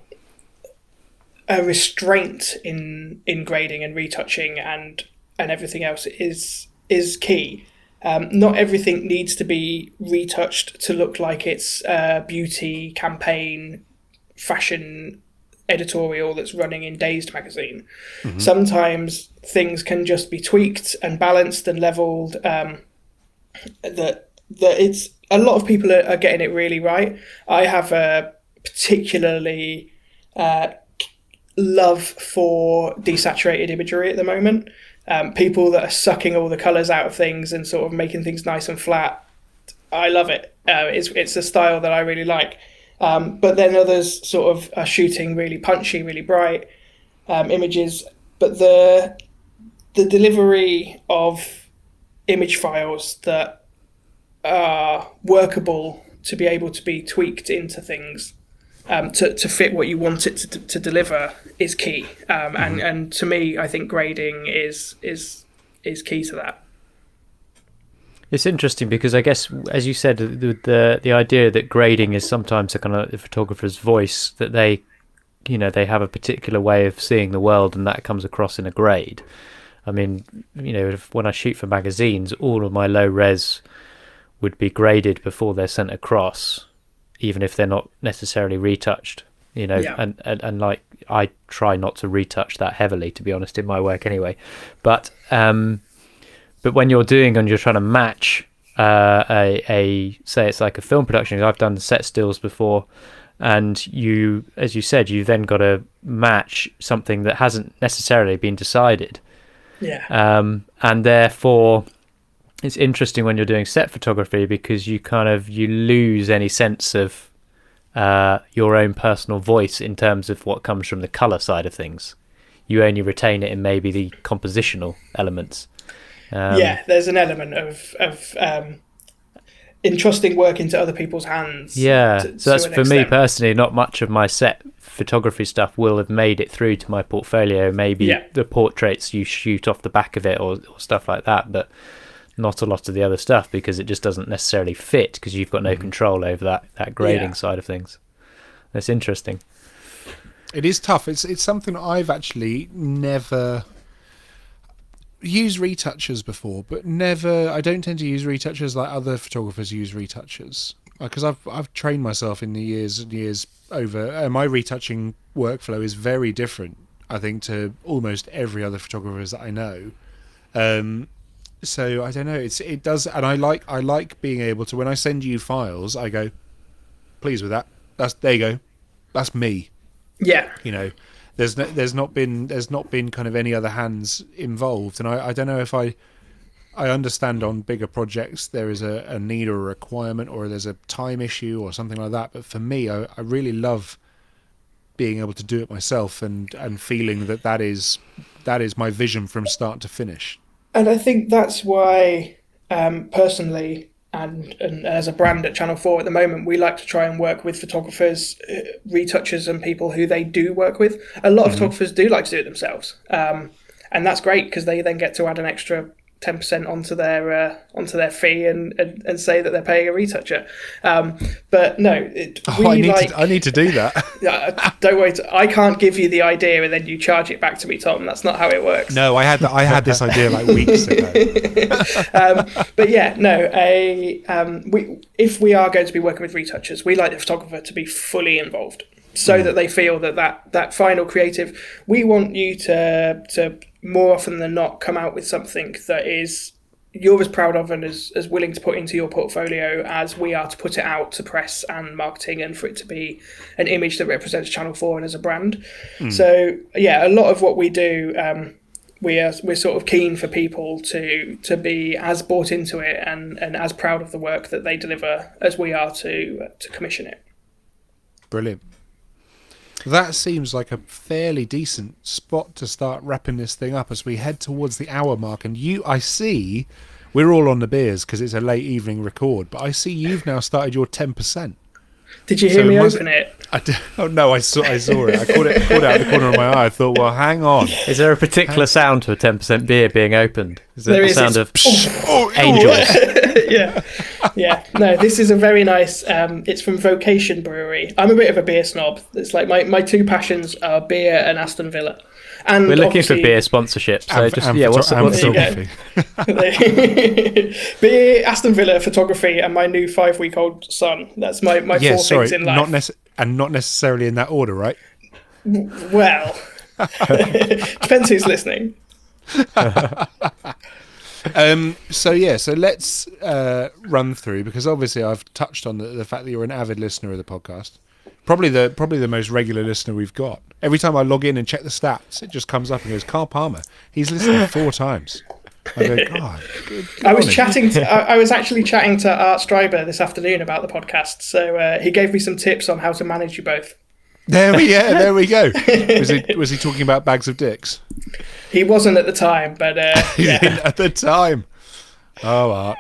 C: restraint in grading and retouching and everything else is key. Not everything needs to be retouched to look like it's a beauty campaign, fashion editorial that's running in Dazed magazine. Sometimes things can just be tweaked and balanced and leveled. That it's a lot of people are getting it really right. I have a particularly love for desaturated imagery at the moment. People that are sucking all the colours out of things and sort of making things nice and flat. I love it. It's a style that I really like. But then others sort of are shooting really punchy, really bright images. But the delivery of image files that are workable to be able to be tweaked into things to fit what you want it to deliver is key. And to me, I think grading is key to that.
B: It's interesting because I guess, as you said, the idea that grading is sometimes a kind of the photographer's voice, that they have a particular way of seeing the world, and that comes across in a grade. I mean, when I shoot for magazines, all of my low res would be graded before they're sent across, even if they're not necessarily retouched. And like, I try not to retouch that heavily, to be honest, in my work anyway. But when you're doing and you're trying to match say it's like a film production, I've done set stills before, and you, as you said, you then got to match something that hasn't necessarily been decided. And therefore it's interesting when you're doing set photography, because you lose any sense of your own personal voice in terms of what comes from the color side of things. You only retain it in maybe the compositional elements.
C: There's an element of entrusting work into other people's hands.
B: So that's, for me personally, not much of my set photography stuff will have made it through to my portfolio. Maybe the portraits you shoot off the back of it or stuff like that, but not a lot of the other stuff, because it just doesn't necessarily fit, because you've got no control over that grading side of things. That's interesting.
A: It is tough. It's something that I've actually never used retouchers before, but I don't tend to use retouchers like other photographers use retouchers, because I've trained myself in the years and years over. My retouching workflow is very different, I think, to almost every other photographer that I know. So I don't know. It does, and I like being able to, when I send you files, I go, pleased with that. There you go. That's me.
C: Yeah.
A: There's not been kind of any other hands involved, and I don't know if I understand on bigger projects there is a need or a requirement, or there's a time issue or something like that. But for me, I really love being able to do it myself and feeling that is my vision from start to finish.
C: And I think that's why, personally, and as a brand at Channel 4 at the moment, we like to try and work with photographers, retouchers, and people who they do work with. A lot of photographers do like to do it themselves. And that's great, because they then get to add an extra 10% onto their fee and say that they're paying a retoucher. But no,
A: I need to do that.
C: Don't worry, I can't give you the idea and then you charge it back to me, Tom. That's not how it works.
A: No, I had this idea like weeks ago.
C: But yeah, no. If we are going to be working with retouchers, we like the photographer to be fully involved, so that they feel that final creative. We want you to more often than not come out with something that is you're as proud of and as willing to put into your portfolio as we are to put it out to press and marketing, and for it to be an image that represents Channel 4 and as a brand. So yeah, a lot of what we do, we're sort of keen for people to be as bought into it and as proud of the work that they deliver as we are to commission it.
A: Brilliant. That seems like a fairly decent spot to start wrapping this thing up as we head towards the hour mark. And I see we're all on the beers because it's a late evening record, but I see you've now started your 10%.
C: Did you hear me open it?
A: No, I saw it. I caught it out of the corner of my eye. I thought, well, hang on.
B: Is there a particular sound to a 10% beer being opened? Is it
C: There
B: the
C: is,
B: sound of
A: Oh,
B: angels?
C: Yeah. No, this is a very nice. It's from Vocation Brewery. I'm a bit of a beer snob. It's like my two passions are beer and Aston Villa. And
B: We're looking for
C: obviously-
B: beer sponsorship. So
A: And-
B: just
A: and
B: what's
A: photo- and
C: There you
A: photography.
C: beer, Aston Villa, photography, and my new 5-week-old son. That's my
A: Yeah,
C: four
A: sorry,
C: things in life.
A: not necessarily in that order, right?
C: Well, depends who's listening.
A: So let's run through, because obviously I've touched on the fact that you're an avid listener of the podcast. Probably the most regular listener we've got. Every time I log in and check the stats, it just comes up and goes, Carl Palmer. He's listened 4 times. I go, God.
C: I was actually chatting to Art Stryber this afternoon about the podcast, so he gave me some tips on how to manage you both.
A: There we go. Was he talking about bags of dicks?
C: He wasn't at the time, but yeah.
A: At the time. Oh, Art.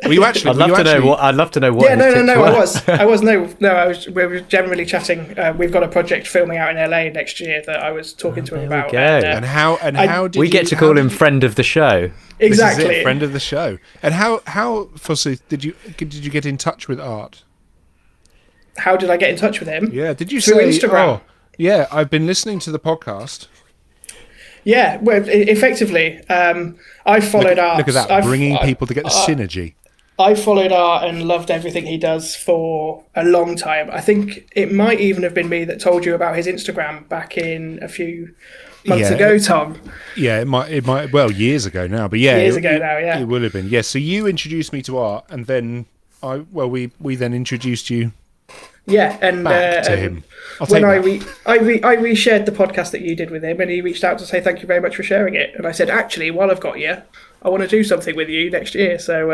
A: Were you actually?
B: I'd love to know what. I'd love to know what.
C: Yeah,
B: his tips were.
C: I was. We were generally chatting. We've got a project filming out in LA next year that I was talking to him about.
B: go.
A: And how did
B: We get to call him friend of the show.
C: Exactly.
A: This is it, friend of the show. And how Forsooth, did you get in touch with Art?
C: How did I get in touch with him?
A: Yeah, did you
C: Through
A: say
C: Instagram.
A: Oh, yeah, I've been listening to the podcast.
C: Yeah, well, effectively, I followed Art.
A: Look at that, bringing people to get the synergy.
C: I followed Art and loved everything he does for a long time. I think it might even have been me that told you about his Instagram back in a few months ago, Tom.
A: Yeah, it might. Well, years ago now, but yeah,
C: Years ago now, yeah.
A: it would have been. Yeah, so you introduced me to Art, and then we then introduced you
C: Yeah, and
A: back to him.
C: When I reshared the podcast that you did with him, and he reached out to say thank you very much for sharing it. And I said, actually, while I've got you, I want to do something with you next year. So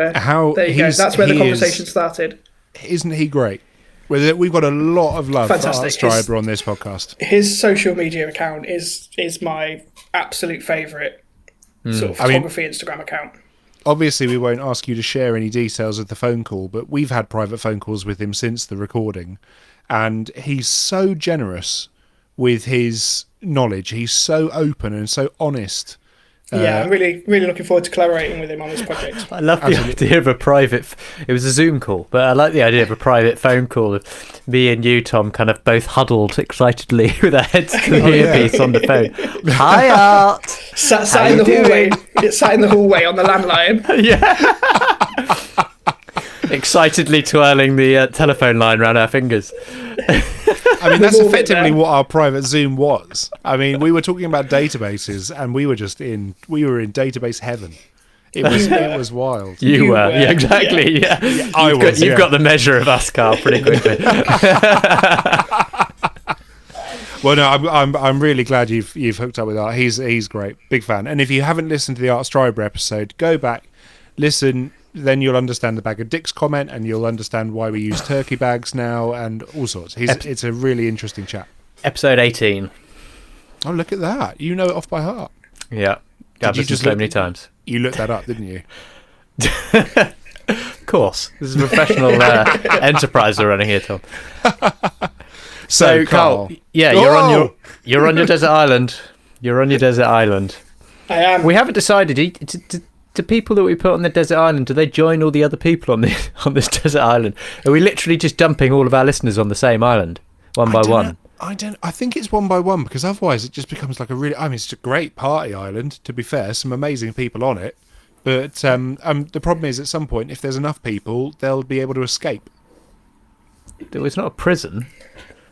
C: there you go. That's where the conversation started.
A: Isn't he great? We've got a lot of love
C: Fantastic.
A: for Art Stryber on this podcast.
C: His social media account is my absolute favourite sort of photography Instagram account.
A: Obviously, we won't ask you to share any details of the phone call, but we've had private phone calls with him since the recording, and he's so generous with his knowledge. He's so open and so honest.
C: Yeah, I'm really, really looking forward to collaborating with him on this project.
B: I love the idea of a private. It was a Zoom call, but I like the idea of a private phone call of me and you, Tom, kind of both huddled excitedly with our heads to the earpiece on the phone. Hi, Art.
C: Sat in the hallway. Sat in the hallway on the landline.
B: Yeah. Excitedly twirling the telephone line around our fingers.
A: I mean, that's
C: all been
A: effectively
C: there.
A: what our private Zoom was. I mean, we were talking about databases, and we were in database heaven. It was wild.
B: You
C: You
B: were.
C: were,
B: Yeah, exactly. Yeah.
A: I was.
B: You've got the measure of us, Carl, pretty quickly.
A: Well, no, I'm really glad you've hooked up with Art. He's great, big fan. And if you haven't listened to the Art Stryber episode, go back, listen. Then you'll understand the bag of dicks comment, and you'll understand why we use turkey bags now, and all sorts. It's a really interesting chat.
B: Episode 18.
A: Oh, look at that! You know it off by heart.
B: Yeah. I've
A: you
B: listened
A: just
B: so
A: look-
B: many times.
A: You looked that up, didn't you?
B: Of course. This is a professional enterprise we're running here, Tom.
A: So,
B: Carl, yeah,
A: Oh!
B: you're on your desert island. You're on your desert island.
C: I am.
B: We haven't decided. do people that we put on the desert island, do they join all the other people on this desert island? Are we literally just dumping all of our listeners on the same island, one by one?
A: I think it's one by one, because otherwise it just becomes like it's a great party island, to be fair, some amazing people on it. But the problem is, at some point, if there's enough people, they'll be able to escape.
B: It's not a prison.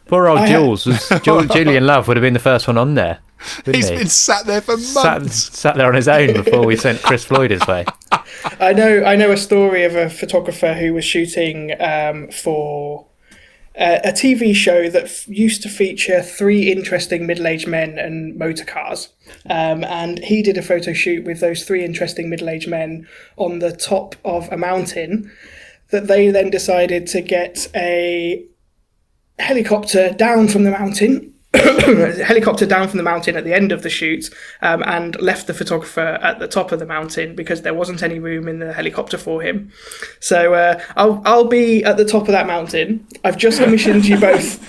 B: Poor old Julian Love would have been the first one on there.
A: He's been sat there for months.
B: Sat there on his own before we sent Chris Floyd his way.
C: I know a story of a photographer who was shooting for a TV show that used to feature 3 interesting middle-aged men and motor cars. And he did a photo shoot with those 3 interesting middle-aged men on the top of a mountain, that they then decided to get a helicopter down from the mountain at the end of the shoot, and left the photographer at the top of the mountain because there wasn't any room in the helicopter for him. So I'll be at the top of that mountain. I've just commissioned you both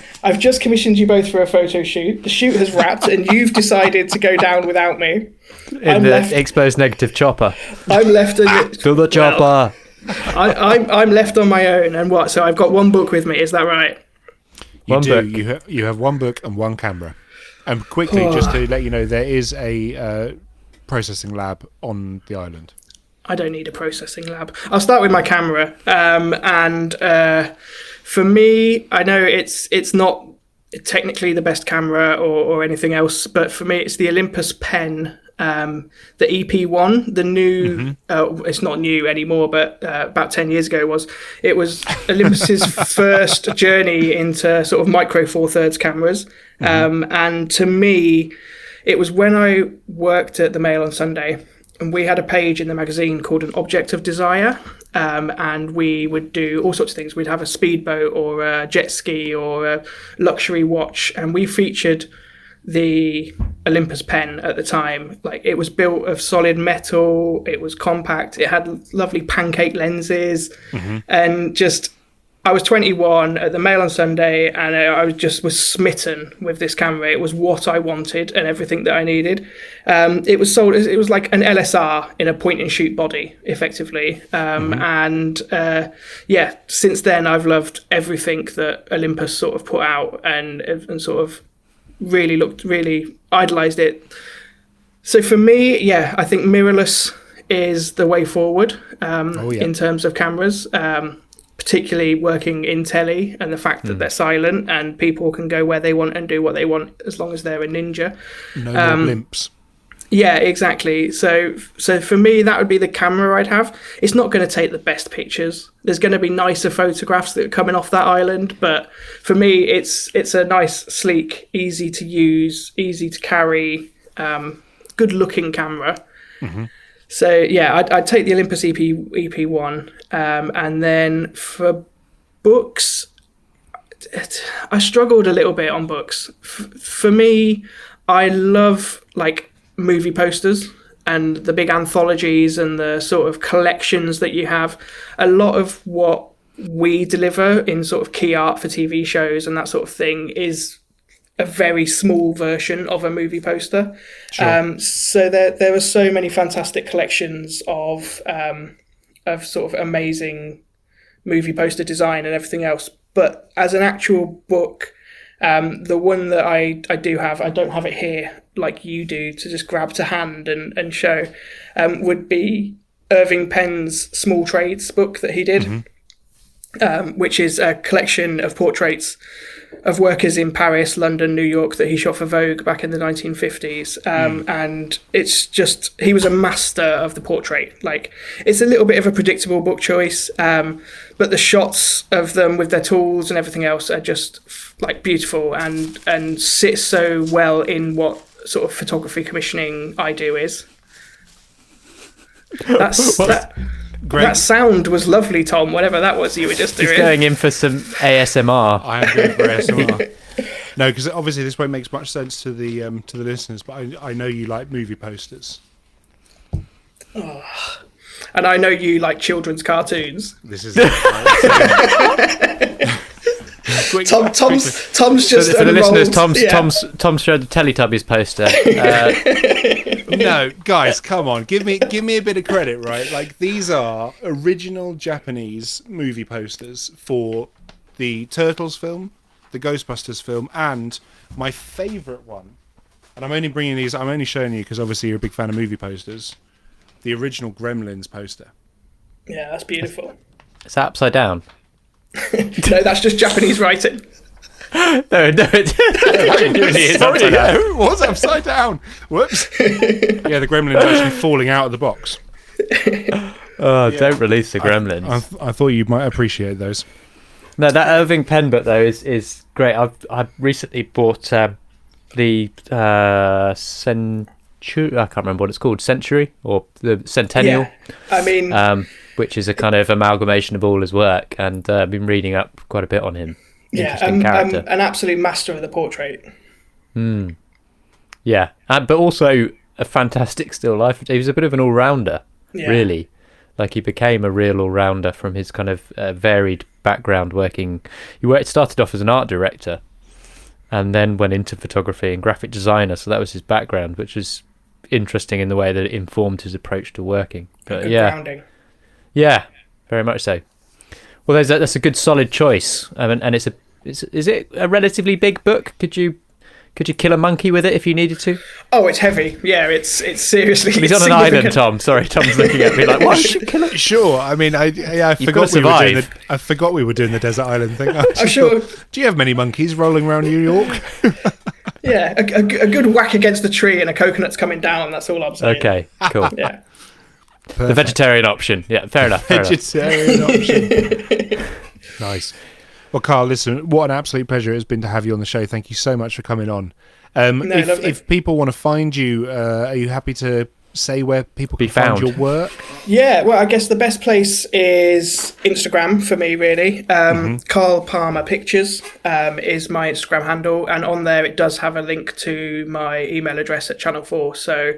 C: for a photo shoot. The shoot has wrapped and you've decided to go down without me.
B: In the exposed negative chopper.
C: I'm left
B: to the chopper.
C: I'm left on my own, and what? So I've got one book with me. Is that right?
A: You do. You have one book and one camera. And quickly, just to let you know, there is a processing lab on the island.
C: I don't need a processing lab. I'll start with my camera. For me, I know it's not technically the best camera or anything else, but for me, it's the Olympus Pen. The EP1, the new, it's not new anymore, but about 10 years ago it was Olympus's first journey into sort of micro Four Thirds cameras. And to me, it was when I worked at the Mail on Sunday, and we had a page in the magazine called An Object of Desire. And we would do all sorts of things. We'd have a speedboat or a jet ski or a luxury watch, and we featured the Olympus Pen at the time. Like, it was built of solid metal, it was compact, it had lovely pancake lenses, and just, I was 21 at the Mail on Sunday, and I was smitten with this camera. It was what I wanted and everything that I needed. It was sold, it was like an LSR in a point and shoot body, effectively. Since then I've loved everything that Olympus sort of put out, and sort of really idolized it. So for me, I think mirrorless is the way forward in terms of cameras, particularly working in telly, and the fact that they're silent and people can go where they want and do what they want as long as they're a ninja.
A: No more blimps.
C: Yeah, exactly. So for me, that would be the camera I'd have. It's not going to take the best pictures. There's going to be nicer photographs that are coming off that island, but for me, it's a nice, sleek, easy to use, easy to carry, good-looking camera. So I'd take the Olympus EP1, and then for books, I struggled a little bit on books. For me, I love movie posters and the big anthologies and the sort of collections that you have. A lot of what we deliver in sort of key art for TV shows and that sort of thing is a very small version of a movie poster. Sure. So there are so many fantastic collections of sort of amazing movie poster design and everything else. But as an actual book, the one that I do have, I don't have it here like you do to just grab to hand and show, would be Irving Penn's Small Trades book that he did, which is a collection of portraits of workers in Paris, London, New York that he shot for Vogue back in the 1950s. And it's just, he was a master of the portrait. Like, it's a little bit of a predictable book choice, but the shots of them with their tools and everything else are just beautiful and sit so well in what sort of photography commissioning I do is. That sound was lovely, Tom, whatever that was you were just doing.
B: He's going in for some ASMR.
A: I am going for ASMR. No, because obviously this won't make much sense to the listeners, but I know you like movie posters.
C: Oh. And I know you like children's cartoons.
A: This is it.
C: Tom's just
B: for the listeners. Tom's showed the Teletubbies poster.
A: No, guys, come on. Give me a bit of credit, right? Like, these are original Japanese movie posters for the Turtles film, the Ghostbusters film, and my favourite one. And I'm only showing you because obviously you're a big fan of movie posters. The original Gremlins poster.
C: Yeah, that's beautiful.
B: Is that upside down?
C: No, that's just Japanese writing.
B: No, it really is
A: Sorry,
B: upside down.
A: it was upside down. Whoops. Yeah, the Gremlins actually falling out of the box.
B: Oh, don't release the Gremlins.
A: I thought you might appreciate those.
B: No, that Irving Penn book though is great. I've recently bought the Century. I can't remember what it's called. Century or the Centennial.
C: Yeah. I mean,
B: which is a kind of amalgamation of all his work, and I've been reading up quite a bit on him. Interesting character.
C: An absolute master of the portrait.
B: Yeah, but also a fantastic still life. He was a bit of an all-rounder, really. Like, he became a real all-rounder from his kind of varied background working. He started off as an art director and then went into photography and graphic designer, so that was his background, which was interesting in the way that it informed his approach to working. But
C: good grounding.
B: Yeah, very much so. Well, that's a good solid choice, and is it a relatively big book? Could you kill a monkey with it if you needed to?
C: Oh, it's heavy. Yeah, it's seriously.
B: He's on an island, Tom. Sorry, Tom's looking at me like, "Why should you kill him?"
A: Sure. I mean, I forgot we were doing the desert island thing.
C: I'm sure.
A: Do you have many monkeys rolling around New York?
C: Yeah, a good whack against the tree and a coconut's coming down. That's all I'm saying.
B: Okay, cool.
C: Yeah.
B: The vegetarian option. Yeah, fair enough.
A: Vegetarian option. Nice. Well, Carl, listen, what an absolute pleasure it has been to have you on the show. Thank you so much for coming on. If people want to find you, are you happy to say where people can find your work?
C: Yeah, well, I guess the best place is Instagram for me, really. Carl Palmer Pictures is my Instagram handle, and on there it does have a link to my email address at Channel 4. So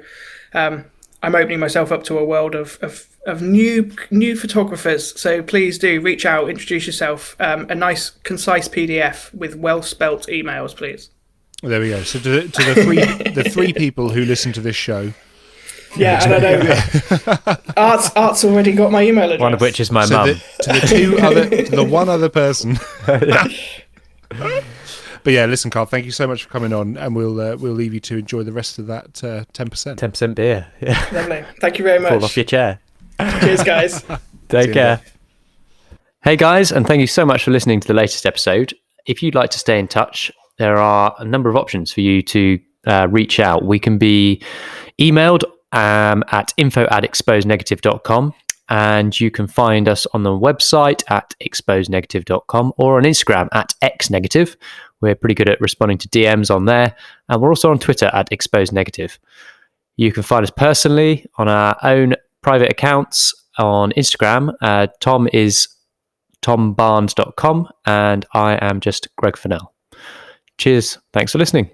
C: I'm opening myself up to a world of new photographers. So please do reach out, introduce yourself. A nice, concise PDF with well-spelt emails, please.
A: There we go. So to the three people who listen to this show.
C: Yeah, and I know. Art's already got my email address.
B: One of which is my mum.
A: To the one other person. But yeah, listen, Carl, thank you so much for coming on, and we'll leave you to enjoy the rest of that 10%.
B: 10% beer. Yeah.
C: Lovely. Thank you very much.
B: Fall off your chair.
C: Cheers, guys.
B: Take care. Hey, guys, and thank you so much for listening to the latest episode. If you'd like to stay in touch, there are a number of options for you to reach out. We can be emailed at info@exposenegative.com. And you can find us on the website at exposenegative.com or on Instagram at xnegative. We're pretty good at responding to DMs on there. And we're also on Twitter at exposenegative. You can find us personally on our own private accounts on Instagram. Tom is tombarnes.com and I am just Greg Fennell. Cheers. Thanks for listening.